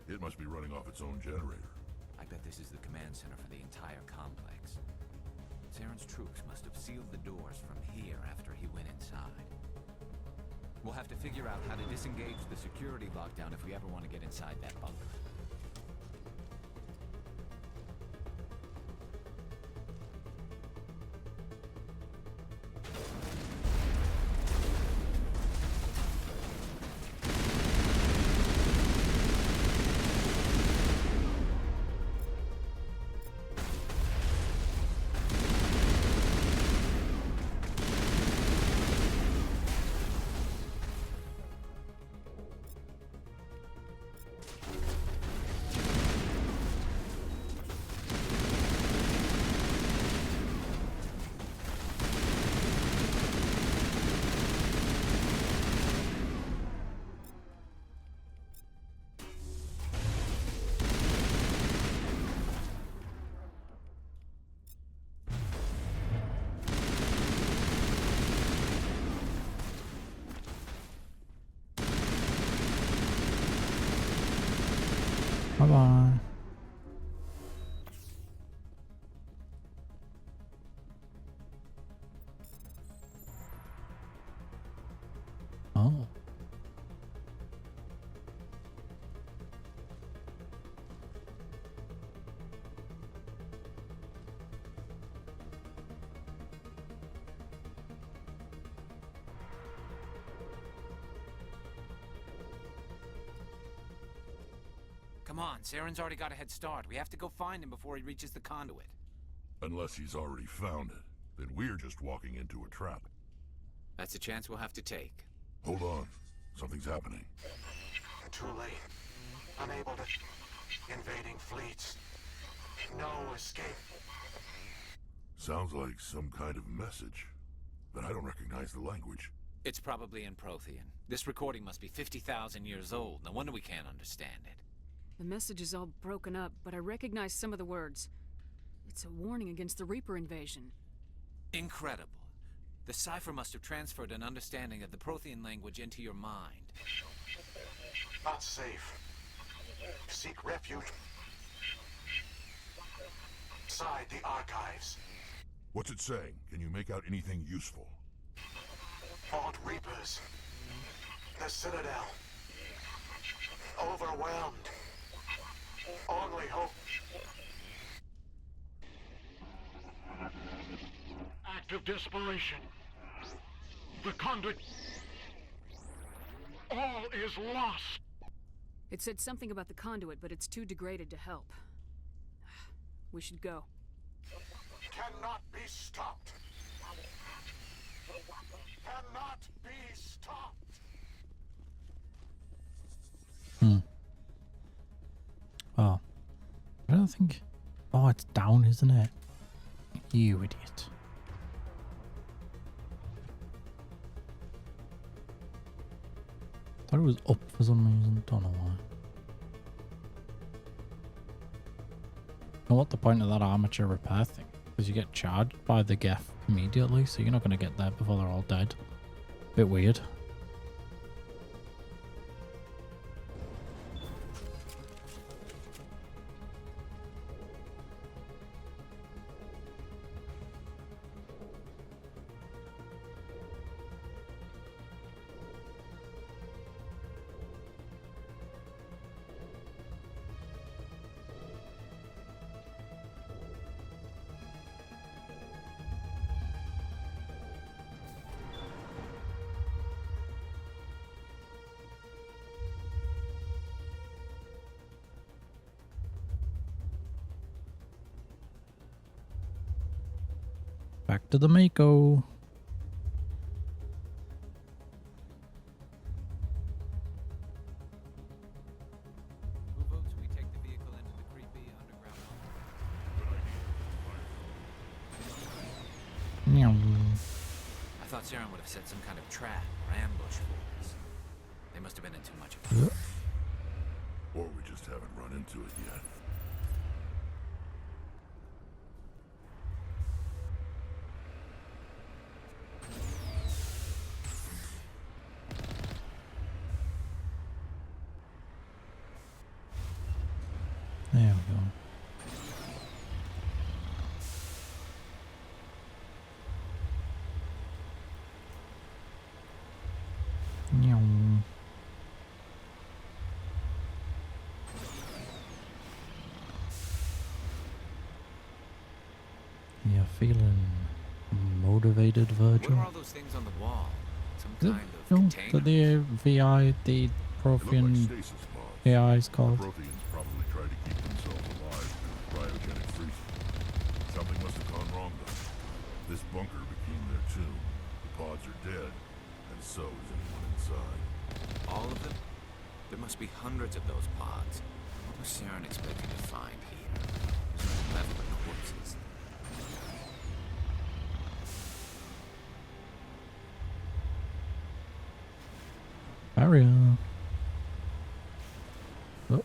Speaker 3: It must be running off its own generator.
Speaker 12: I bet this is the command center for the entire complex. Saren's troops must have sealed the doors from here after he went inside. We'll have to figure out how to disengage the security lockdown if we ever want to get inside that bunker.
Speaker 1: Bye-bye. Oh.
Speaker 12: Come on, Saren's already got a head start. We have to go find him before he reaches the conduit.
Speaker 3: Unless he's already found it, then we're just walking into a trap.
Speaker 12: That's a chance we'll have to take.
Speaker 3: Hold on. Something's happening.
Speaker 13: Too late. Unable to... Invading fleets. No escape.
Speaker 3: Sounds like some kind of message, but I don't recognize the language.
Speaker 12: It's probably in Prothean. This recording must be 50,000 years old. No wonder we can't understand it.
Speaker 6: The message is all broken up, but I recognize some of the words. It's a warning against the Reaper invasion.
Speaker 12: Incredible. The cipher must have transferred an understanding of the Prothean language into your mind.
Speaker 13: Not safe. Seek refuge. Inside the archives.
Speaker 3: What's it saying? Can you make out anything useful?
Speaker 13: Vault Reapers. The Citadel. Overwhelmed. Only hope. Act of desperation. The conduit. All is lost.
Speaker 6: It said something about the conduit, but it's too degraded to help. We should go.
Speaker 13: Cannot be stopped. Cannot be stopped.
Speaker 1: Oh. I don't think... Oh, it's down, isn't it? You idiot. Thought it was up for some reason. Don't know why. Know what the point of that armature repair thing? Because you get charged by the geth immediately, so you're not going to get there before they're all dead. Bit weird. Back to the Mako.
Speaker 12: Who votes we take the vehicle into the creepy underground
Speaker 1: Meow.
Speaker 12: I thought Saren would have set some kind of trap or ambush for us. They must have been in too much of it.
Speaker 3: Or we just haven't run into it yet.
Speaker 1: There we go. Meow. Yeah, feeling motivated, Virgil.
Speaker 12: What are all those things on the wall? Some kind of
Speaker 1: No,
Speaker 12: container?
Speaker 1: the VI, the Prothean
Speaker 3: Stasis pods.
Speaker 1: AI is called.
Speaker 3: Protheans probably tried to keep themselves alive through cryogenic freezing. Something must have gone wrong though. This bunker became their tomb. The pods are dead, and so is anyone inside.
Speaker 12: All of them? There must be hundreds of those pods. What was Saren expecting to find here? There's nothing left but corpses.
Speaker 1: Barrier. Oh.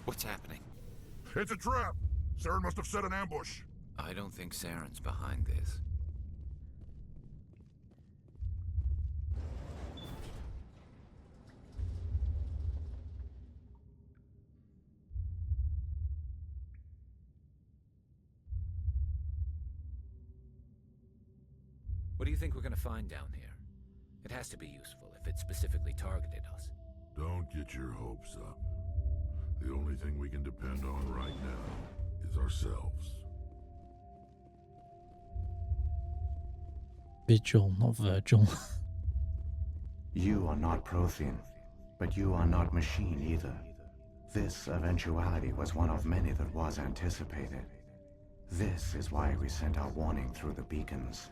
Speaker 12: What's happening?
Speaker 3: It's a trap! Saren must have set an ambush.
Speaker 12: I don't think Saren's behind this. What do you think we're gonna find down here? It has to be useful if it specifically targeted us.
Speaker 3: Don't get your hopes up. The only thing we can depend on right now is ourselves.
Speaker 1: Vigil, not Virgil.
Speaker 14: You are not Prothean, but you are not machine either. This eventuality was one of many that was anticipated. This is why we sent our warning through the beacons.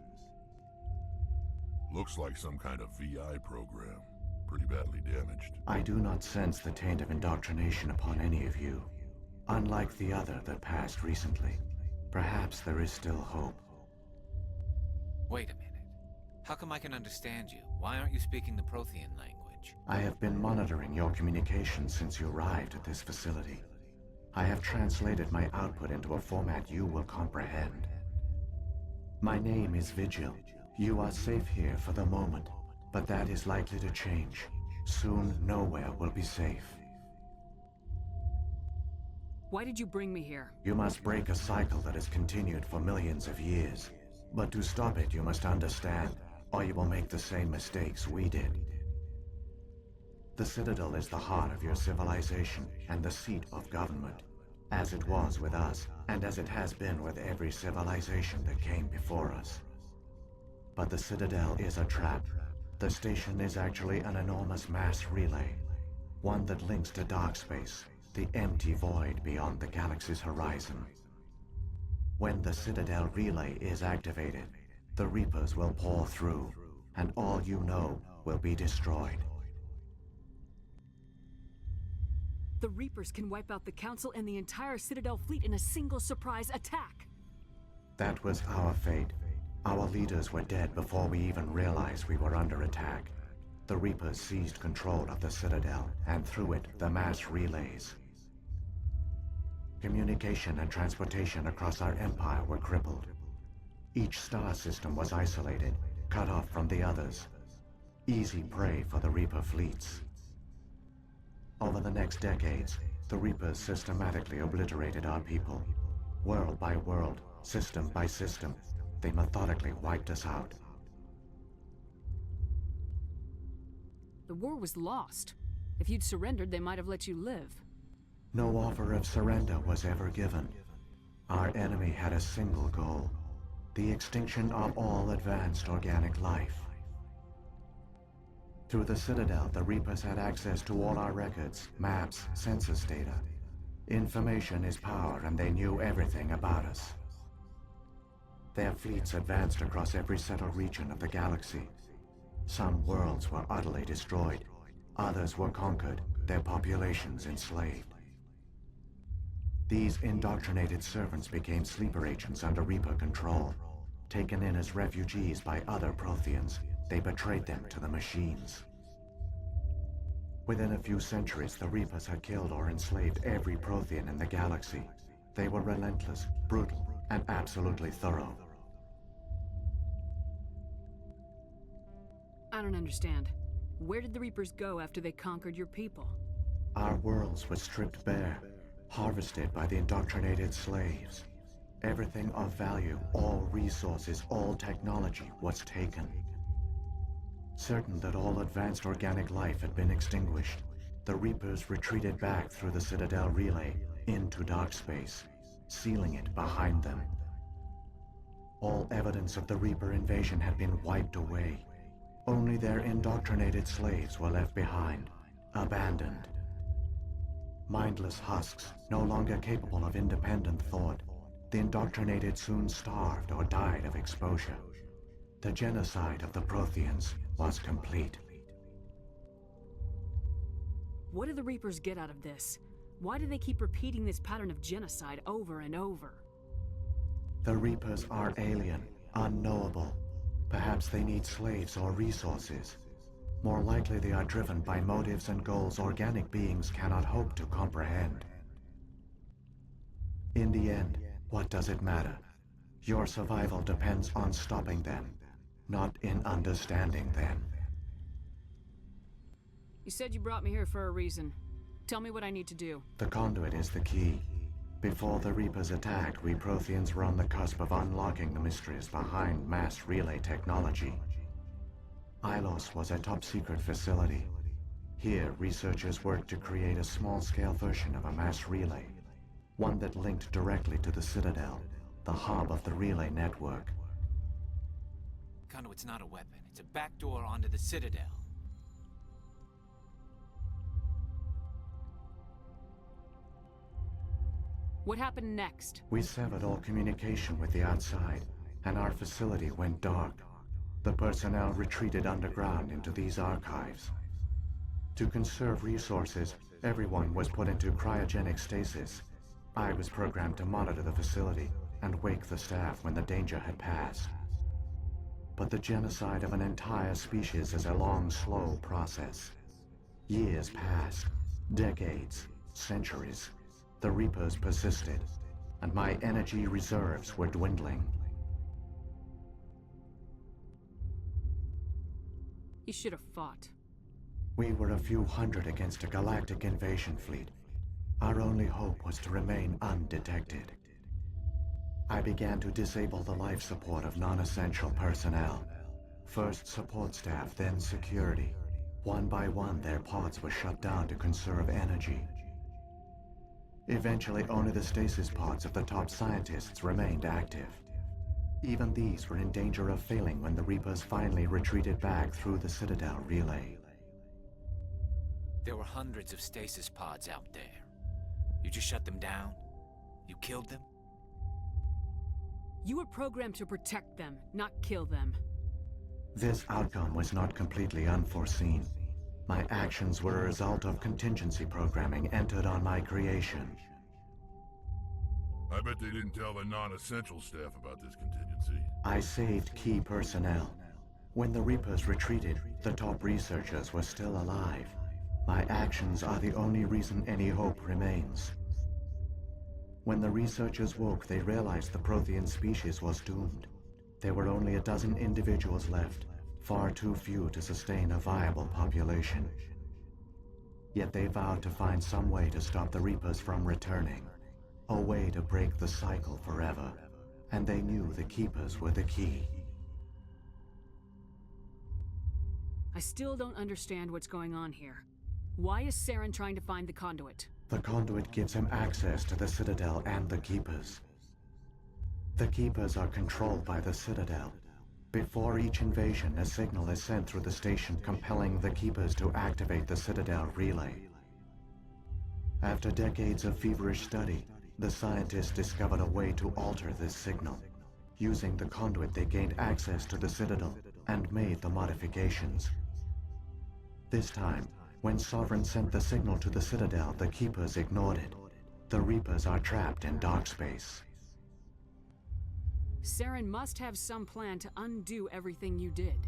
Speaker 3: Looks like some kind of VI program. Pretty badly damaged.
Speaker 14: I do not sense the taint of indoctrination upon any of you. Unlike the other that passed recently. Perhaps there is still hope.
Speaker 12: Wait a minute. How come I can understand you? Why aren't you speaking the Prothean language?
Speaker 14: I have been monitoring your communications since you arrived at this facility. I have translated my output into a format you will comprehend. My name is Vigil. You are safe here for the moment, but that is likely to change. Soon, nowhere will be safe.
Speaker 6: Why did you bring me here?
Speaker 14: You must break a cycle that has continued for millions of years. But to stop it, you must understand, or you will make the same mistakes we did. The Citadel is the heart of your civilization and the seat of government, as it was with us, and as it has been with every civilization that came before us. But the Citadel is a trap. The station is actually an enormous mass relay, one that links to dark space, the empty void beyond the galaxy's horizon. When the Citadel relay is activated, the Reapers will pour through, and all you know will be destroyed.
Speaker 6: The Reapers can wipe out the Council and the entire Citadel fleet in a single surprise attack.
Speaker 14: That was our fate. Our leaders were dead before we even realized we were under attack. The Reapers seized control of the Citadel, and through it, the mass relays. Communication and transportation across our empire were crippled. Each star system was isolated, cut off from the others. Easy prey for the Reaper fleets. Over the next decades, the Reapers systematically obliterated our people. World by world, system by system, they methodically wiped us out.
Speaker 6: The war was lost. If you'd surrendered, they might have let you live.
Speaker 14: No offer of surrender was ever given. Our enemy had a single goal: the extinction of all advanced organic life. Through the Citadel, the Reapers had access to all our records, maps, census data. Information is power, and they knew everything about us. Their fleets advanced across every settled region of the galaxy. Some worlds were utterly destroyed. Others were conquered, their populations enslaved. These indoctrinated servants became sleeper agents under Reaper control. Taken in as refugees by other Protheans, they betrayed them to the machines. Within a few centuries, the Reapers had killed or enslaved every Prothean in the galaxy. They were relentless, brutal, and absolutely thorough.
Speaker 6: I don't understand. Where did the Reapers go after they conquered your people?
Speaker 14: Our worlds were stripped bare, harvested by the indoctrinated slaves. Everything of value, all resources, all technology was taken. Certain that all advanced organic life had been extinguished, the Reapers retreated back through the Citadel relay into dark space, sealing it behind them. All evidence of the Reaper invasion had been wiped away. Only their indoctrinated slaves were left behind, abandoned. Mindless husks, no longer capable of independent thought, the indoctrinated soon starved or died of exposure. The genocide of the Protheans was complete.
Speaker 6: What do the Reapers get out of this? Why do they keep repeating this pattern of genocide over and over?
Speaker 14: The Reapers are alien, unknowable. Perhaps they need slaves or resources. More likely they are driven by motives and goals organic beings cannot hope to comprehend. In the end, what does it matter? Your survival depends on stopping them, not in understanding them.
Speaker 6: You said you brought me here for a reason. Tell me what I need to do.
Speaker 14: The conduit is the key. Before the Reapers attacked, we Protheans were on the cusp of unlocking the mysteries behind mass relay technology. Ilos was a top-secret facility. Here, researchers worked to create a small-scale version of a mass relay, one that linked directly to the Citadel, the hub of the relay network.
Speaker 11: Conduit's not a weapon. It's a backdoor onto the Citadel.
Speaker 6: What happened next?
Speaker 14: We severed all communication with the outside, and our facility went dark. The personnel retreated underground into these archives. To conserve resources, everyone was put into cryogenic stasis. I was programmed to monitor the facility and wake the staff when the danger had passed. But the genocide of an entire species is a long, slow process. Years passed, decades, centuries. The Reapers persisted, and my energy reserves were dwindling.
Speaker 6: You should have fought.
Speaker 14: We were a few hundred against a galactic invasion fleet. Our only hope was to remain undetected. I began to disable the life support of non-essential personnel. First support staff, then security. One by one, their pods were shut down to conserve energy. Eventually, only the stasis pods of the top scientists remained active. Even these were in danger of failing when the Reapers finally retreated back through the Citadel relay.
Speaker 11: There were hundreds of stasis pods out there. You just shut them down? You killed them?
Speaker 6: You were programmed to protect them, not kill them.
Speaker 14: This outcome was not completely unforeseen. My actions were a result of contingency programming entered on my creation.
Speaker 3: I bet they didn't tell the non-essential staff about this contingency.
Speaker 14: I saved key personnel. When the Reapers retreated, the top researchers were still alive. My actions are the only reason any hope remains. When the researchers woke, they realized the Prothean species was doomed. There were only a dozen individuals left, far too few to sustain a viable population. Yet they vowed to find some way to stop the Reapers from returning, a way to break the cycle forever, and they knew the Keepers were the key.
Speaker 6: I still don't understand what's going on here. Why is Saren trying to find the conduit?
Speaker 14: The conduit gives him access to the Citadel and the Keepers. The Keepers are controlled by the Citadel. Before each invasion, a signal is sent through the station compelling the Keepers to activate the Citadel relay. After decades of feverish study, the scientists discovered a way to alter this signal. Using the conduit, they gained access to the Citadel and made the modifications. This time, when Sovereign sent the signal to the Citadel, the Keepers ignored it. The Reapers are trapped in dark space.
Speaker 6: Saren must have some plan to undo everything you did.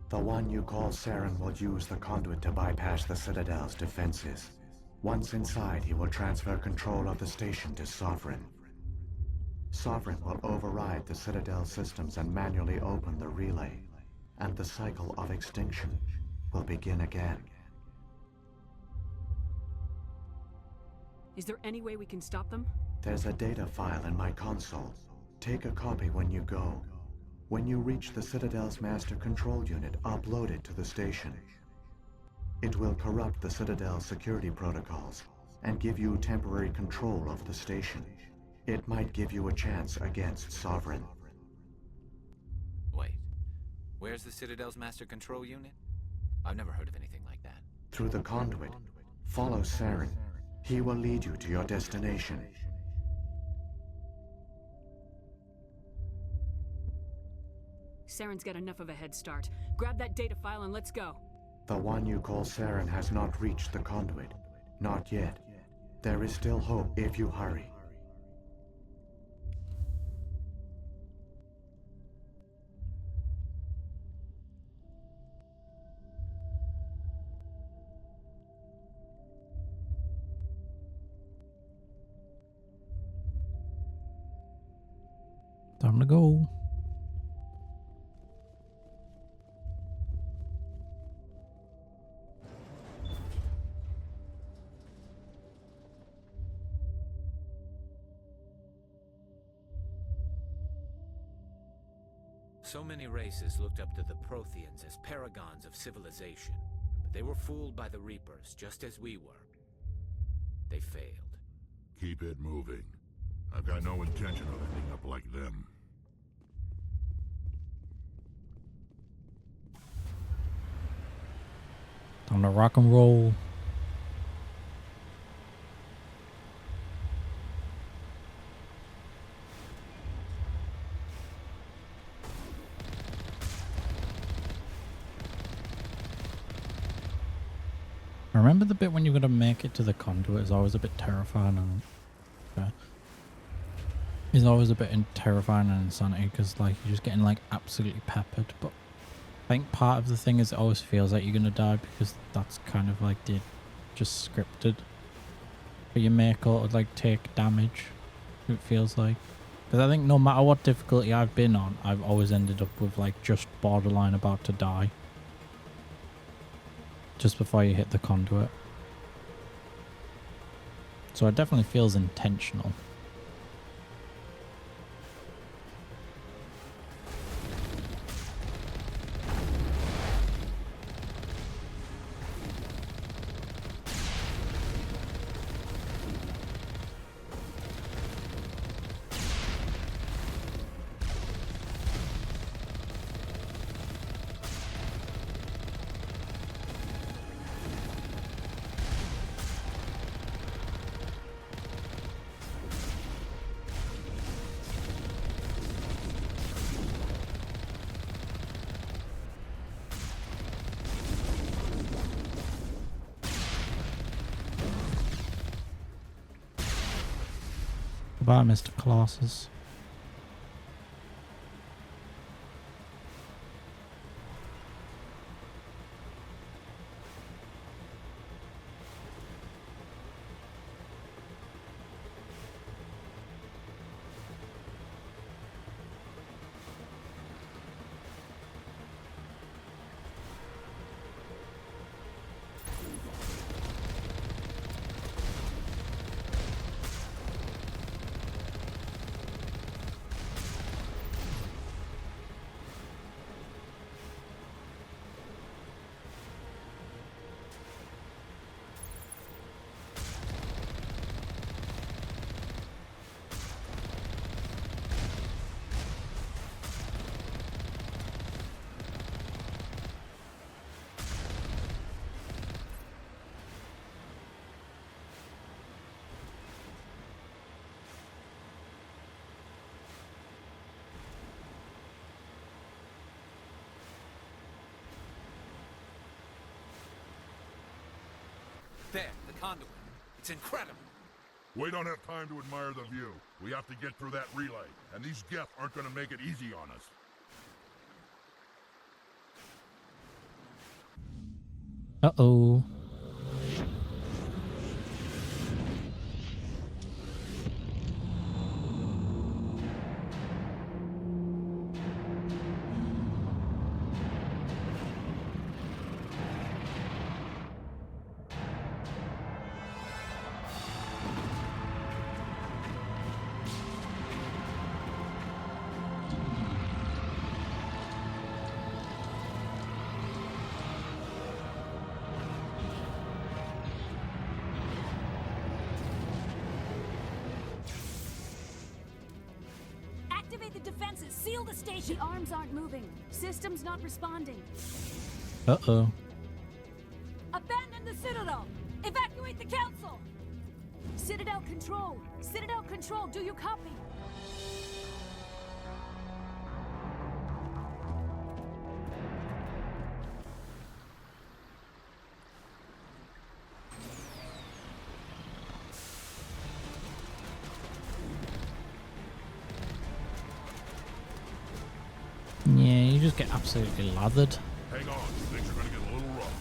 Speaker 14: The one you call Saren will use the conduit to bypass the Citadel's defenses. Once inside, he will transfer control of the station to Sovereign. Sovereign will override the Citadel systems and manually open the relay, and the cycle of extinction will begin again.
Speaker 6: Is there any way we can stop them?
Speaker 14: There's a data file in my console. Take a copy when you go. When you reach the Citadel's master control unit, upload it to the station. It will corrupt the Citadel's security protocols and give you temporary control of the station. It might give you a chance against Sovereign.
Speaker 11: Wait, where's the Citadel's master control unit? I've never heard of anything like that.
Speaker 14: Through the conduit, follow Saren. He will lead you to your destination.
Speaker 6: Saren's got enough of a head start. Grab that data file and let's go.
Speaker 14: The one you call Saren has not reached the conduit. Not yet. There is still hope if you hurry.
Speaker 1: Time to go.
Speaker 11: So many races looked up to the Protheans as paragons of civilization, but they were fooled by the Reapers, just as we were. They failed.
Speaker 3: Keep it moving. I've got no intention of ending up like them.
Speaker 1: Time to rock and roll. I remember the bit when you're gonna make it to the conduit is always a bit terrifying, and it's always a bit terrifying and insanity because like you're just getting like absolutely peppered. But I think part of the thing is it always feels like you're gonna die because that's kind of like just scripted. But you make or like take damage. It feels like, because I think no matter what difficulty I've been on, I've always ended up with like just borderline about to die. Just before you hit the conduit. So it definitely feels intentional. Goodbye, Mr. Colossus.
Speaker 12: There, the conduit. It's incredible.
Speaker 3: We don't have time to admire the view. We have to get through that relay, and these geth aren't gonna make it easy on us.
Speaker 1: Uh-oh.
Speaker 15: Activate the defenses. Seal the station. The arms aren't moving. Systems not responding.
Speaker 1: Uh-oh.
Speaker 15: Abandon the Citadel. Evacuate the Council. Citadel Control. Citadel Control, do you copy?
Speaker 1: Yeah, you just get absolutely lathered.
Speaker 3: Hang on, things are gonna get a little rough.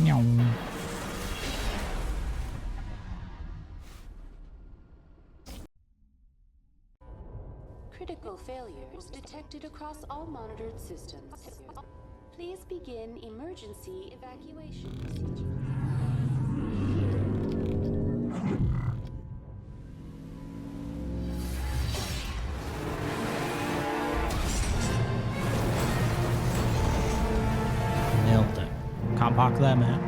Speaker 1: Meow.
Speaker 16: Critical failures detected across all monitored systems. Please begin emergency evacuation procedure.
Speaker 1: Nailed it. Can't park there, man.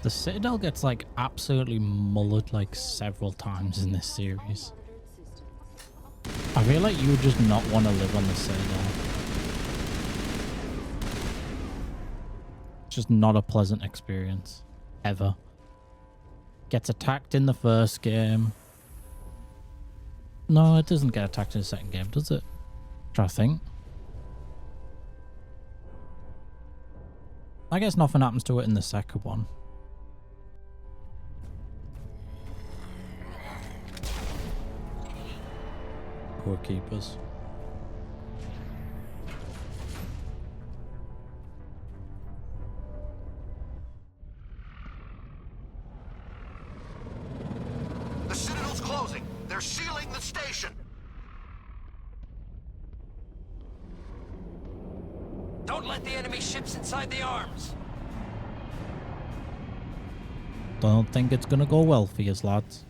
Speaker 1: The Citadel gets like absolutely mullered like several times in this series. I feel like you would just not want to live on the Citadel. It's just not a pleasant experience. Ever. Gets attacked in the first game. No, it doesn't get attacked in the second game, does it? Try to think. I guess nothing happens to it in the second one. Poor keepers.
Speaker 13: The Citadel's closing. They're sealing the station.
Speaker 17: Don't let the enemy ships inside the arms.
Speaker 1: Don't think it's gonna go well for you, lads.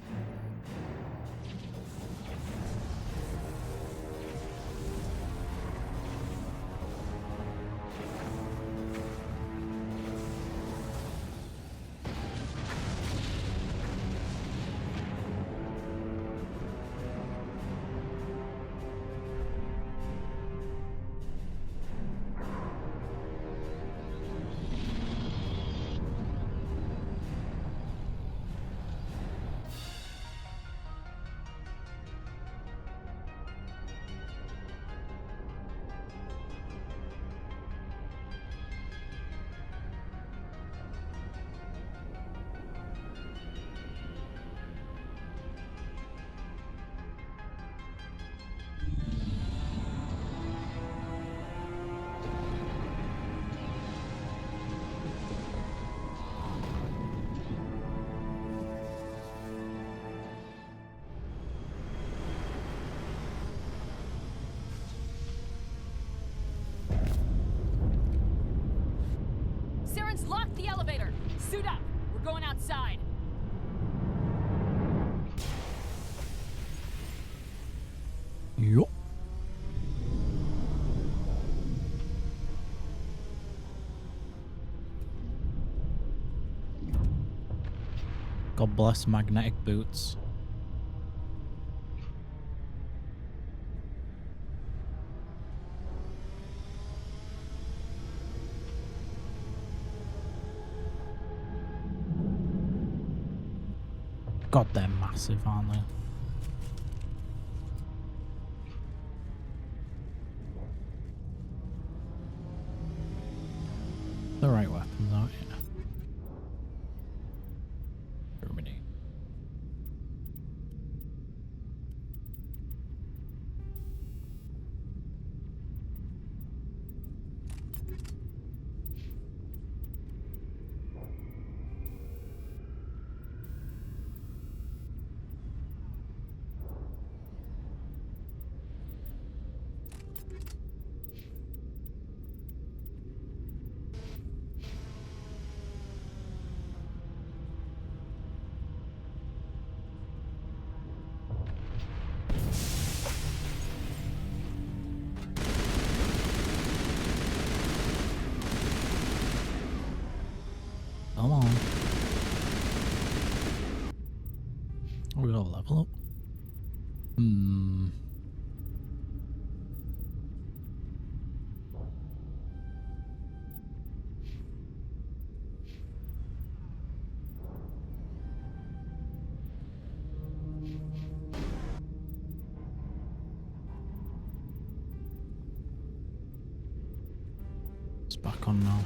Speaker 15: Lock the elevator! Suit up! We're going outside!
Speaker 1: Yup. God bless magnetic boots. God, they're massive, aren't they? The right weapons, aren't you? Germany. Come on. We gotta level up. It's back on now.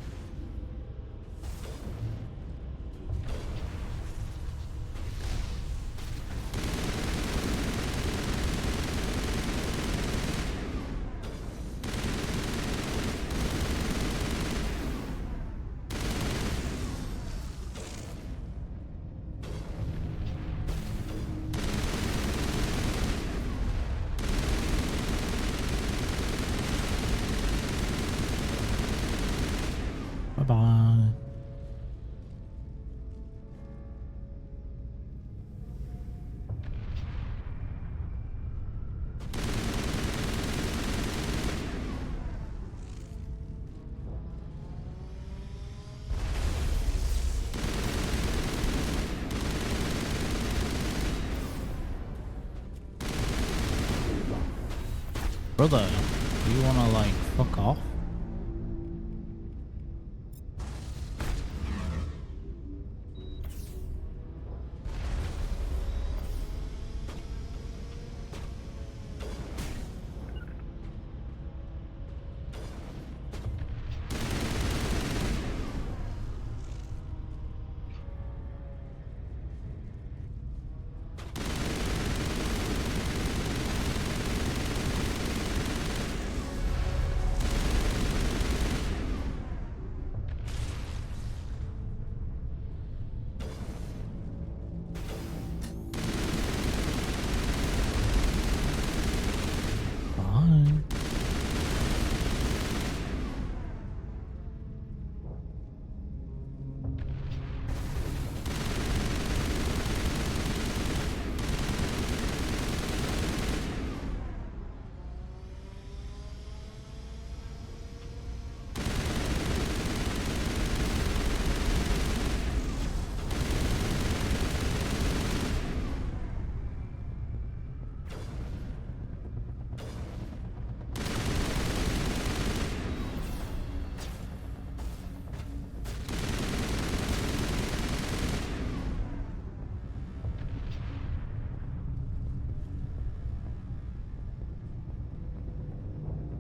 Speaker 1: Bye-bye. Brother, do you wanna like fuck off?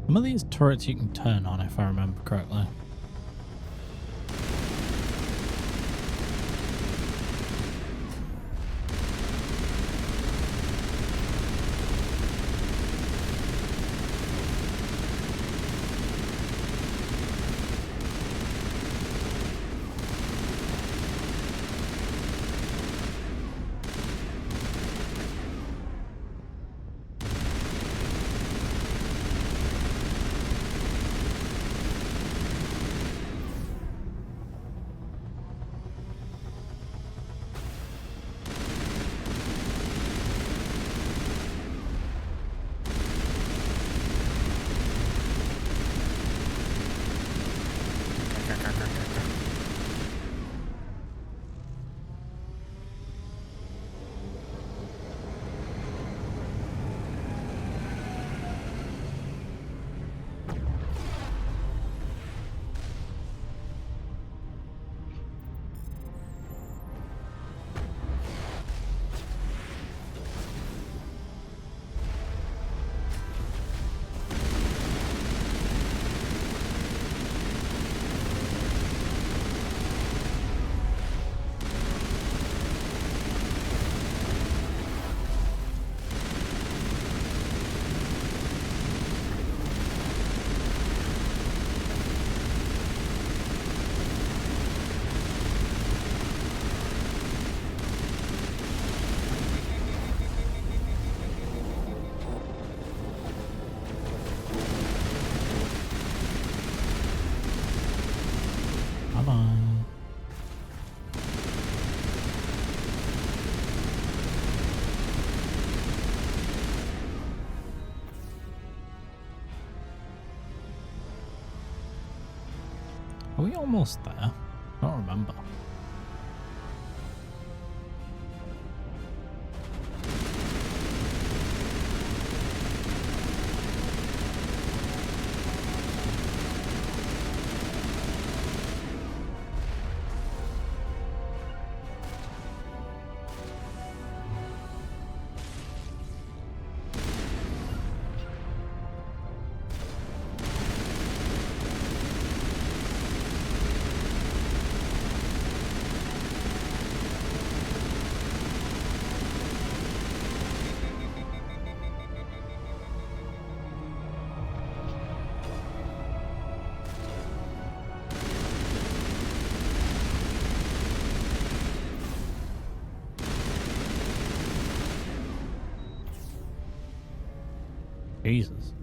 Speaker 1: Some of these turrets you can turn on, if I remember correctly. Are we almost there? I don't remember. Jesus.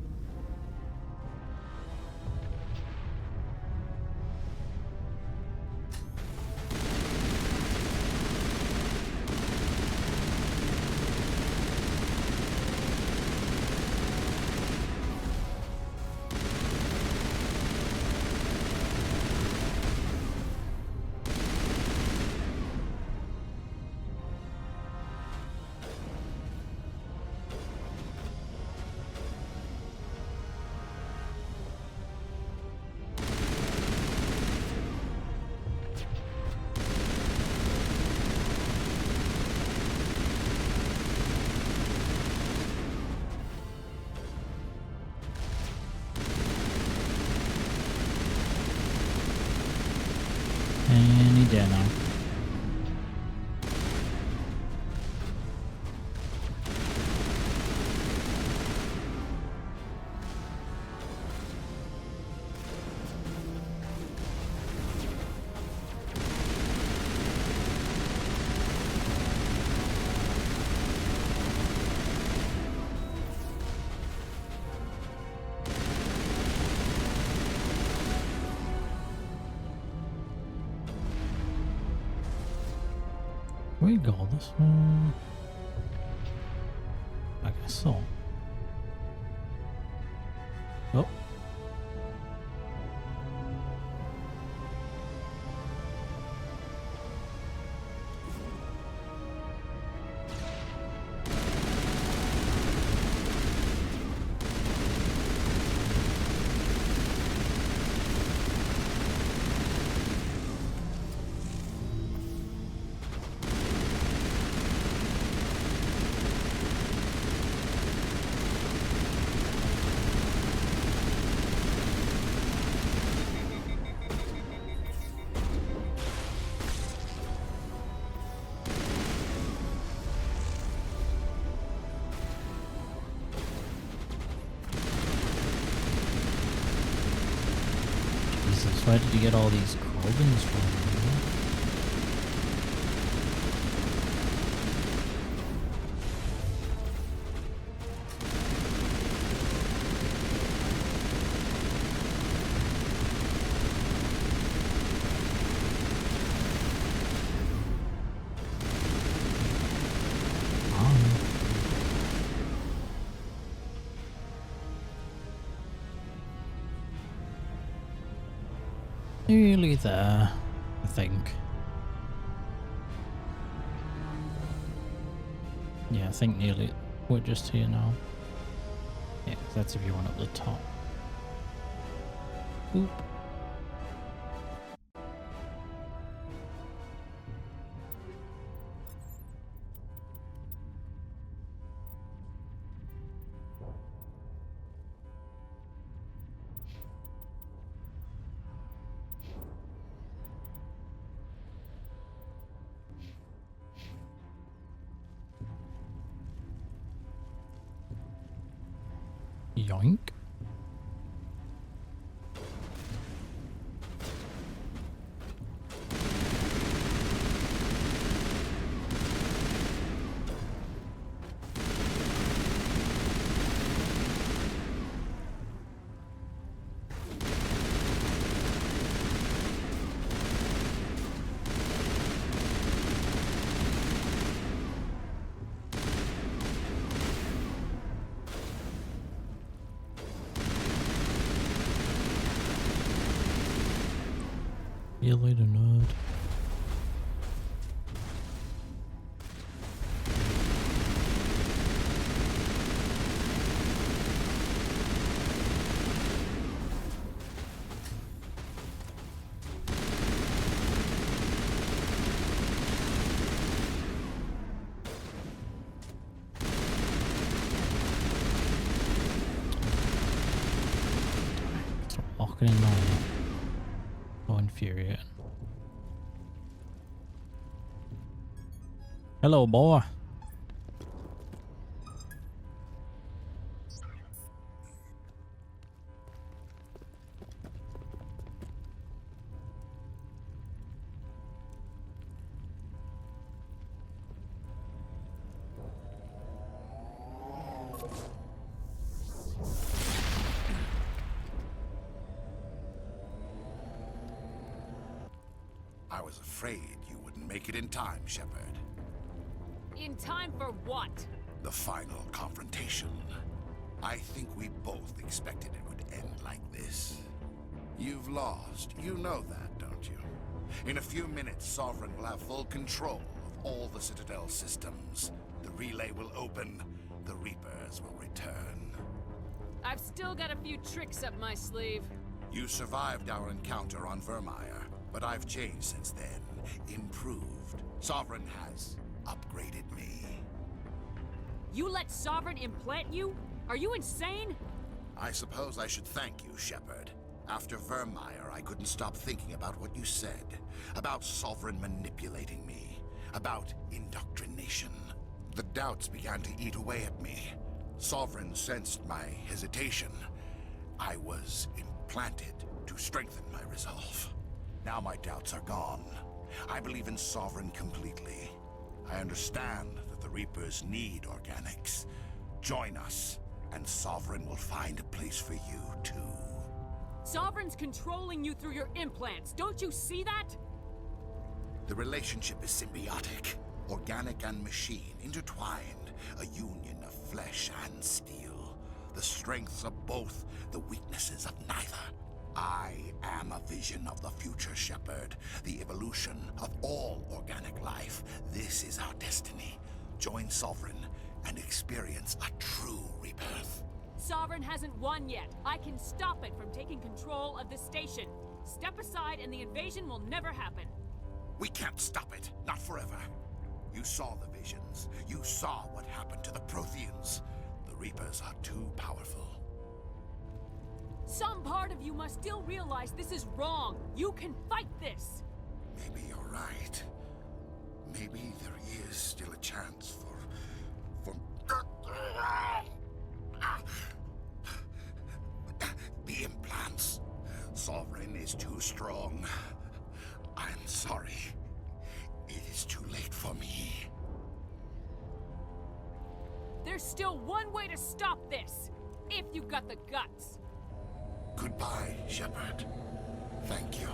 Speaker 1: Any day now. We go this one. I guess so. Oh. Where did you get all these krogans from? Nearly there, I think. Yeah, I think nearly. We're just here now. Yeah, 'cause that's if you want up the top. Boop. Yoink. See you later, nerd. Walking in there. So infuriating. Hello, boy.
Speaker 13: I was afraid you wouldn't make it in time, Shepard.
Speaker 6: In time for what?
Speaker 13: The final confrontation. I think we both expected it would end like this. You've lost. You know that, don't you? In a few minutes, Sovereign will have full control of all the Citadel systems. The relay will open. The Reapers will return.
Speaker 6: I've still got a few tricks up my sleeve.
Speaker 13: You survived our encounter on Vermeer, but I've changed since then. Improved. Sovereign has upgraded me.
Speaker 6: You let Sovereign implant you? Are you insane?
Speaker 13: I suppose I should thank you, Shepard. After Vermeer, I couldn't stop thinking about what you said. About Sovereign manipulating me. About indoctrination. The doubts began to eat away at me. Sovereign sensed my hesitation. I was implanted to strengthen my resolve. Now my doubts are gone. I believe in Sovereign completely. I understand that the Reapers need organics. Join us, and Sovereign will find a place for you, too.
Speaker 6: Sovereign's controlling you through your implants. Don't you see that?
Speaker 13: The relationship is symbiotic. Organic and machine, intertwined. A union of flesh and steel. The strengths of both, the weaknesses of neither. I am a vision of the future, Shepard. The evolution of all organic life. This is our destiny. Join Sovereign and experience a true rebirth.
Speaker 6: Sovereign hasn't won yet. I can stop it from taking control of the station. Step aside and the invasion will never happen.
Speaker 13: We can't stop it. Not forever. You saw the visions. You saw what happened to the Protheans. The Reapers are too powerful.
Speaker 6: Some part of you must still realize this is wrong. You can fight this.
Speaker 13: Maybe you're right. Maybe there is still a chance for... The implants. Sovereign is too strong. I'm sorry. It is too late for me.
Speaker 6: There's still one way to stop this. If you've got the guts.
Speaker 13: Goodbye, Shepard. Thank you.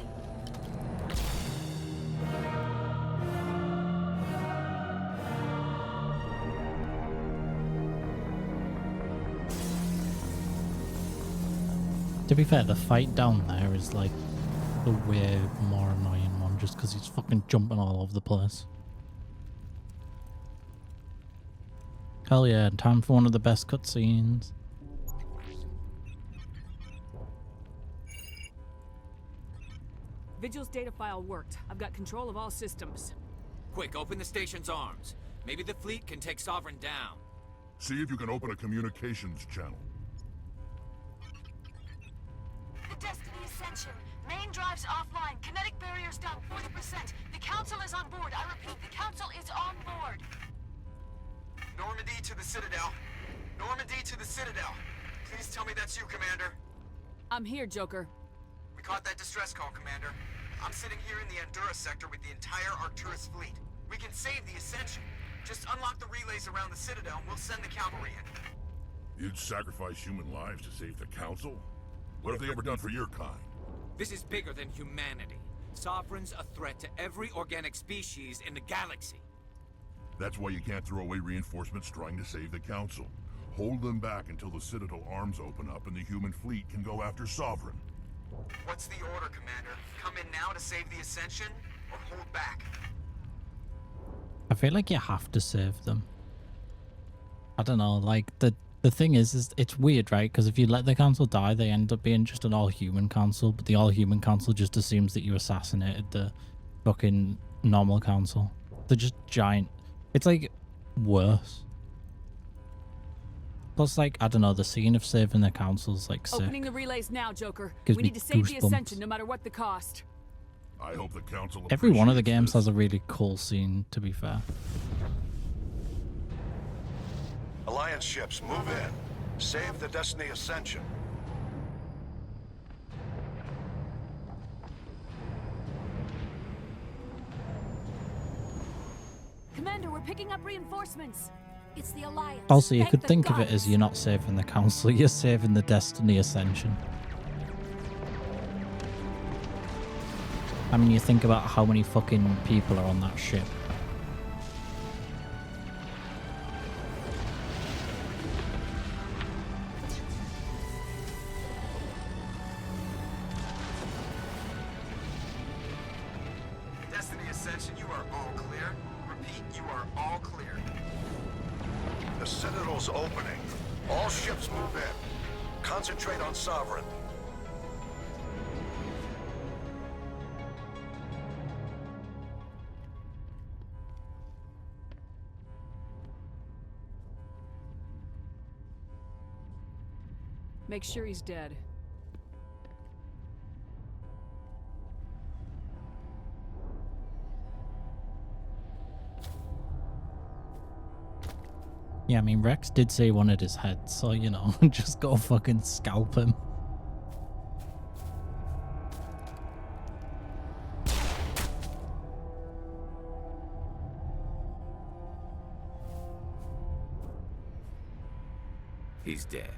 Speaker 1: To be fair, the fight down there is like the way more annoying one just because he's fucking jumping all over the place. Hell yeah, time for one of the best cutscenes.
Speaker 6: Vigil's data file worked. I've got control of all systems.
Speaker 11: Quick, open the station's arms. Maybe the fleet can take Sovereign down.
Speaker 3: See if you can open a communications channel.
Speaker 15: The Destiny Ascension. Main drives offline. Kinetic barriers down 40%. The Council is on board. I repeat, the Council is on board.
Speaker 9: Normandy to the Citadel. Normandy to the Citadel. Please tell me that's you, Commander.
Speaker 6: I'm here, Joker.
Speaker 9: We caught that distress call, Commander. I'm sitting here in the Endura sector with the entire Arcturus fleet. We can save the Ascension. Just unlock the relays around the Citadel and we'll send the cavalry in.
Speaker 3: You'd sacrifice human lives to save the Council? What have they ever done for your kind?
Speaker 11: This is bigger than humanity. Sovereign's a threat to every organic species in the galaxy.
Speaker 3: That's why you can't throw away reinforcements trying to save the Council. Hold them back until the Citadel arms open up and the human fleet can go after Sovereign.
Speaker 9: What's the order, Commander? Come in now to save the Ascension, or hold back?
Speaker 1: I feel like you have to save them. I don't know, like, the thing is it's weird, right? Because if you let the council die, they end up being just an all-human council, but the all-human council just assumes that you assassinated the fucking normal council. They're just giant. It's, like, worse. Plus, like, I don't know, the scene of saving the council's, like, sick.
Speaker 6: Opening the relays now, Joker.
Speaker 1: Gives
Speaker 6: We
Speaker 1: me
Speaker 6: need to save the
Speaker 1: goosebumps.
Speaker 6: Ascension no matter what the cost.
Speaker 3: I hope the council.
Speaker 1: Every one of the
Speaker 3: appreciates
Speaker 1: games
Speaker 3: this.
Speaker 1: has a really cool scene, to be fair.
Speaker 18: Alliance ships, move in. Save the Destiny Ascension.
Speaker 15: Commander, we're picking up reinforcements. It's the Alliance.
Speaker 1: Also, you
Speaker 15: Thank
Speaker 1: could
Speaker 15: the
Speaker 1: think of it
Speaker 15: gods.
Speaker 1: as you're not saving the council, you're saving the Destiny Ascension. I mean, you think about how many fucking people are on that ship.
Speaker 9: Destiny Ascension, you are all clear. Repeat, you are all clear.
Speaker 18: The Citadel's opening. All ships move in. Concentrate on Sovereign.
Speaker 6: Make sure he's dead.
Speaker 1: Yeah, I mean, Rex did say he wanted his head, so, you know, just go fucking scalp him.
Speaker 11: He's dead.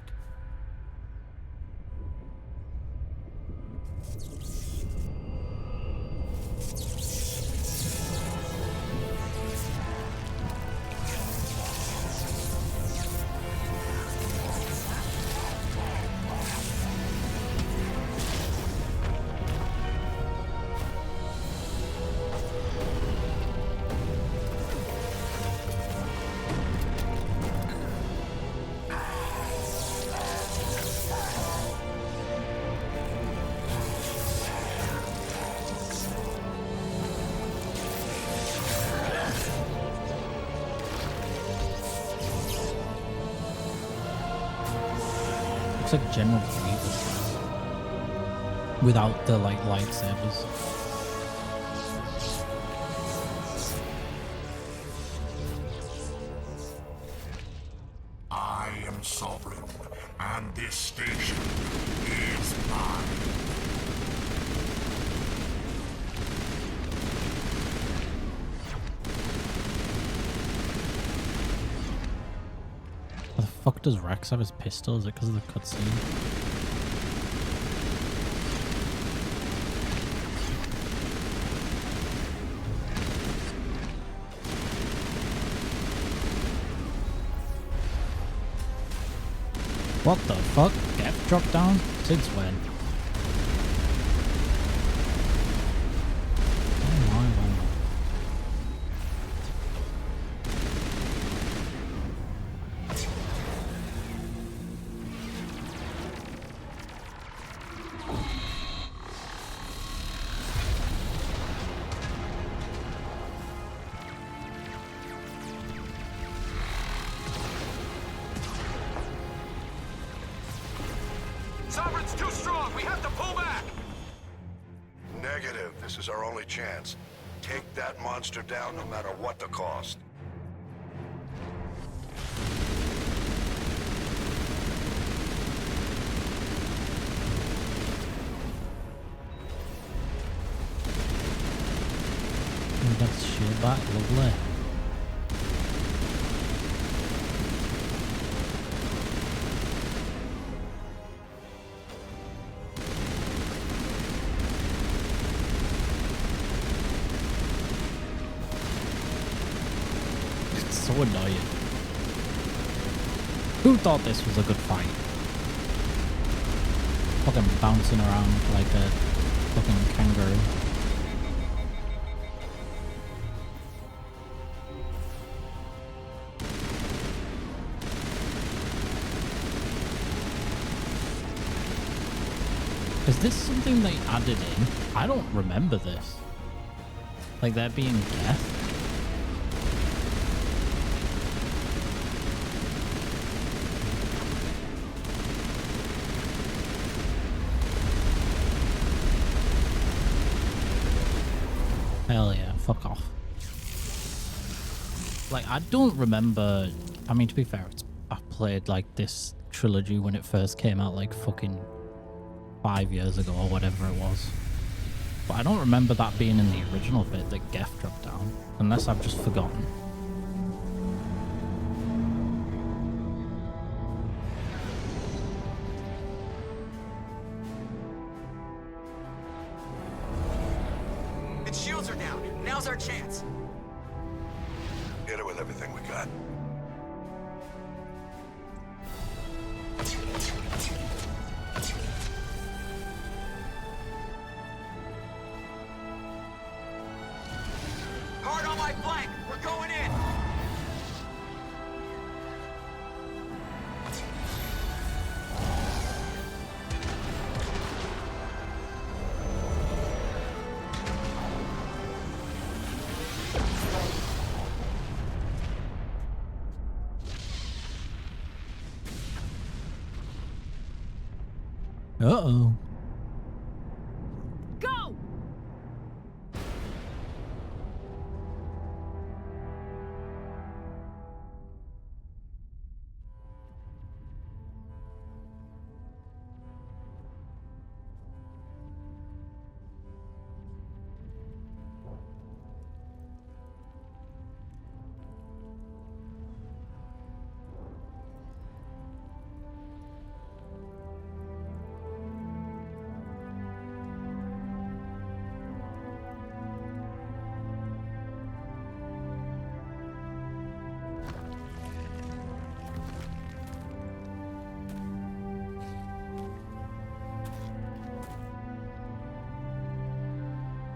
Speaker 1: Looks like General Grievous without the like lightsabers.
Speaker 13: I am sovereign, and this station is mine.
Speaker 1: How the fuck does Rex have his pistol? Is it because of the cutscene? What the fuck? Geth dropped down? Since when? Oh my, wow.
Speaker 9: Sovereign's too strong. We have to pull back.
Speaker 18: Negative. This is our only chance. Take that monster down no matter what the cost.
Speaker 1: Oh, that's shield back, lovely. It's so annoying. Who thought this was a good fight? Fucking bouncing around like a fucking kangaroo. Is this something they added in? I don't remember this. Like there being geth? Hell yeah, fuck off. Like I don't remember, I mean to be fair, I played like this trilogy when it first came out like fucking 5 years ago or whatever it was. But I don't remember that being in the original bit that geth dropped down, unless I've just forgotten.
Speaker 9: Its shields are down. Now's our chance.
Speaker 18: Hit it with everything we got.
Speaker 9: Hard on my flank. We're going in.
Speaker 1: Uh-oh.
Speaker 6: Go!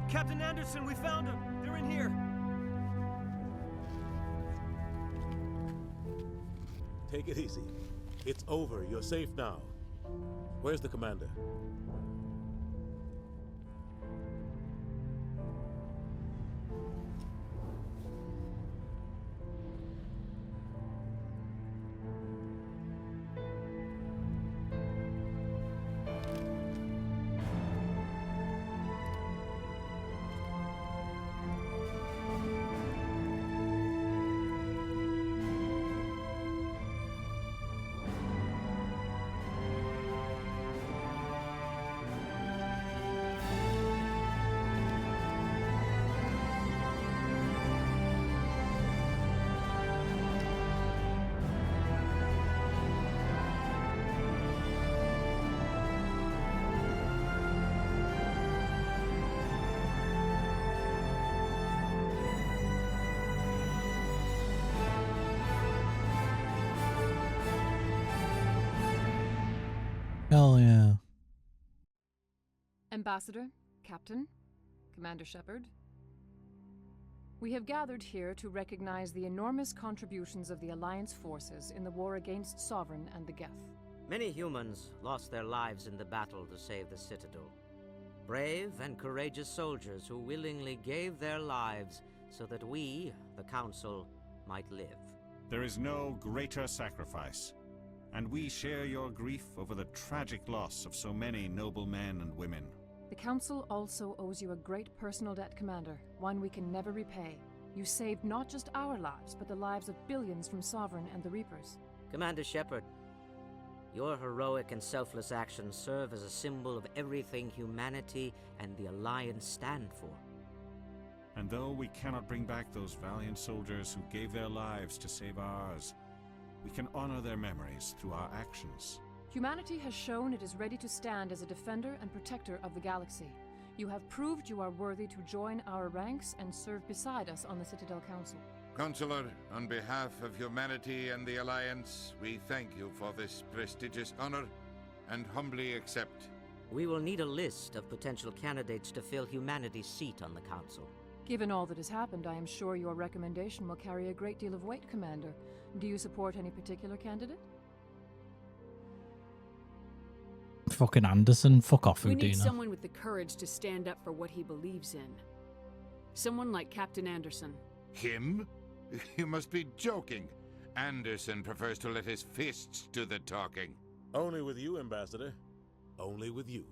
Speaker 19: Captain Anderson, we found them. They're in here.
Speaker 20: Take it easy. It's over. You're safe now. Where's the commander?
Speaker 1: Hell yeah.
Speaker 6: Ambassador, Captain, Commander Shepard. We have gathered here to recognize the enormous contributions of the Alliance forces in the war against Sovereign and the Geth.
Speaker 21: Many humans lost their lives in the battle to save the Citadel. Brave and courageous soldiers who willingly gave their lives so that we, the Council, might live.
Speaker 22: There is no greater sacrifice, and we share your grief over the tragic loss of so many noble men and women.
Speaker 6: The Council also owes you a great personal debt, Commander, one we can never repay. You saved not just our lives, but the lives of billions from Sovereign and the Reapers.
Speaker 21: Commander Shepard, your heroic and selfless actions serve as a symbol of everything humanity and the Alliance stand for.
Speaker 22: And though we cannot bring back those valiant soldiers who gave their lives to save ours, we can honor their memories through our actions.
Speaker 6: Humanity has shown it is ready to stand as a defender and protector of the galaxy. You have proved you are worthy to join our ranks and serve beside us on the Citadel Council.
Speaker 23: Consular, on behalf of humanity and the Alliance, we thank you for this prestigious honor and humbly accept
Speaker 21: We will need a list of potential candidates to fill humanity's seat on the Council.
Speaker 4: Given all that has happened, I am sure your recommendation will carry a great deal of weight, Commander. Do you support any particular candidate?
Speaker 1: Fucking Anderson, fuck off,
Speaker 6: We
Speaker 1: Udina.
Speaker 6: need someone with the courage to stand up for what he believes in. Someone like Captain Anderson.
Speaker 23: Him? You must be joking. Anderson prefers to let his fists do the talking.
Speaker 20: Only with you, Ambassador. Only with you.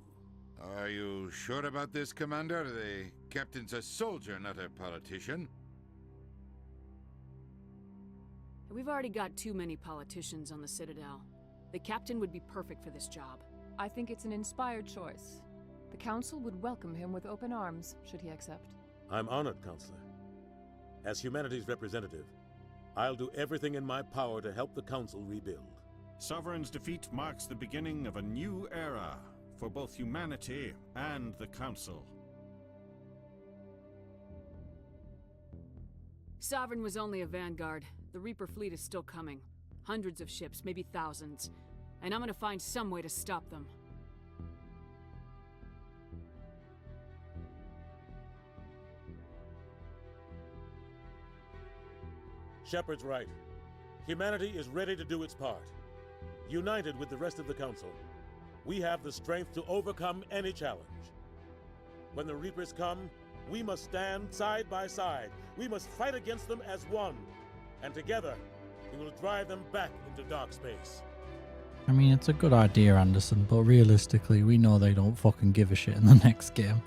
Speaker 23: Are you sure about this, Commander? The captain's a soldier, not a politician.
Speaker 6: We've already got too many politicians on the Citadel. The captain would be perfect for this job.
Speaker 4: I think it's an inspired choice. The Council would welcome him with open arms, should he accept.
Speaker 20: I'm honored, Counselor. As humanity's representative, I'll do everything in my power to help the Council rebuild.
Speaker 22: Sovereign's defeat marks the beginning of a new era for both humanity and the Council.
Speaker 6: Sovereign was only a vanguard. The Reaper fleet is still coming. Hundreds of ships, maybe thousands. And I'm gonna find some way to stop them.
Speaker 20: Shepard's right. Humanity is ready to do its part. United with the rest of the Council, we have the strength to overcome any challenge. When the Reapers come, we must stand side by side. We must fight against them as one. And together, we will drive them back into dark space.
Speaker 1: I mean, it's a good idea, Anderson, but realistically, we know they don't fucking give a shit in the next game.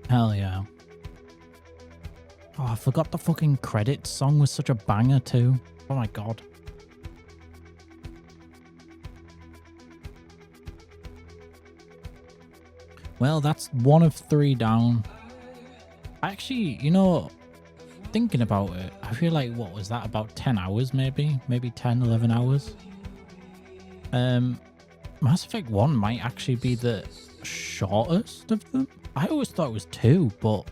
Speaker 1: Hell yeah. Oh, I forgot the fucking credits song was such a banger too. Oh my god. Well, that's 1 of 3 down. Actually, you know, thinking about it, I feel like, what was that, about 10 hours maybe? Maybe 10, 11 hours? Mass Effect 1 might actually be the shortest of them. I always thought it was 2, but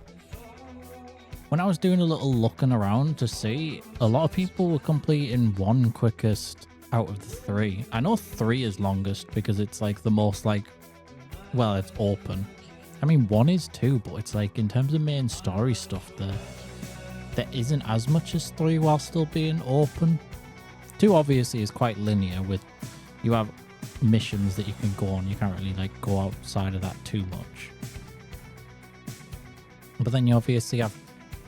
Speaker 1: when I was doing a little looking around to see, a lot of people were completing 1 quickest out of the 3. I know 3 is longest because it's like the most like, well, it's open. I mean, 1 is 2, but it's like in terms of main story stuff, there isn't as much as 3 while still being open. 2 obviously is quite linear with, you have missions that you can go on. You can't really like go outside of that too much. But then you obviously have,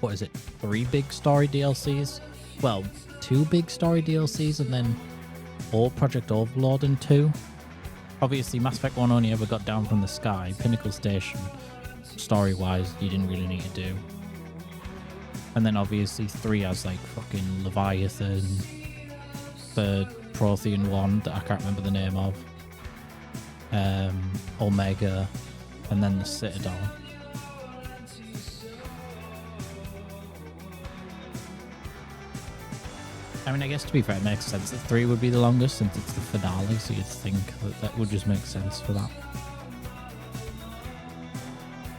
Speaker 1: what is it, 3 big story DLCs? Well, 2 big story DLCs and then Project Overlord and 2. Obviously, Mass Effect 1 only ever got down from the sky. Pinnacle Station, story-wise, you didn't really need to do. And then obviously 3 has like fucking Leviathan, the Prothean one that I can't remember the name of, Omega, and then the Citadel. I mean, I guess to be fair, it makes sense that 3 would be the longest since it's the finale, so you'd think that that would just make sense for that.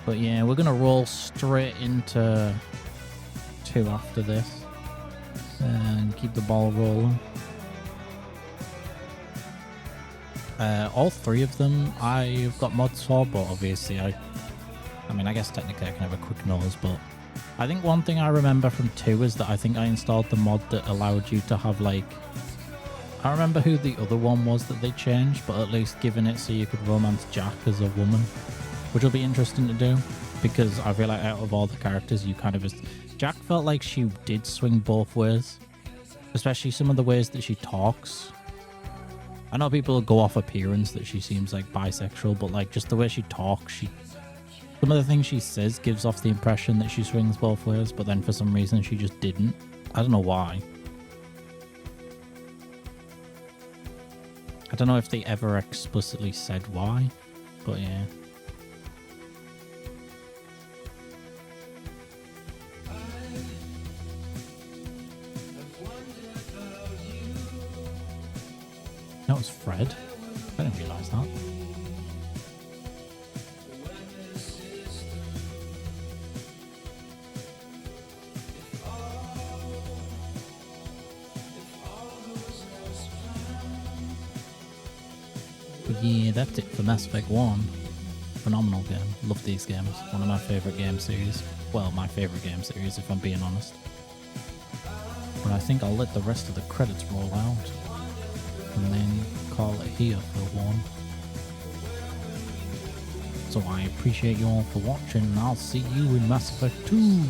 Speaker 1: But yeah, we're going to roll straight into 2 after this and keep the ball rolling. All 3 of them I've got mods for, but obviously I mean, I guess technically I can have a quick nose, but I think one thing I remember from 2 is that I think I installed the mod that allowed you to have like, I don't remember who the other one was that they changed, but at least giving it so you could romance Jack as a woman, which will be interesting to do, because I feel like out of all the characters, you kind of just, Jack felt like she did swing both ways, especially some of the ways that she talks. I know people go off appearance that she seems like bisexual, but like just the way she talks, some of the things she says gives off the impression that she swings both ways, but then for some reason she just didn't. I don't know why. I don't know if they ever explicitly said why, but yeah. That was Fred. I didn't realise that. But yeah, that's it for Mass Effect 1. Phenomenal game. Love these games. One of my favourite game series. Well, my favourite game series, if I'm being honest. But I think I'll let the rest of the credits roll out. And then call it here for one. So I appreciate you all for watching, and I'll see you in Mass Effect 2.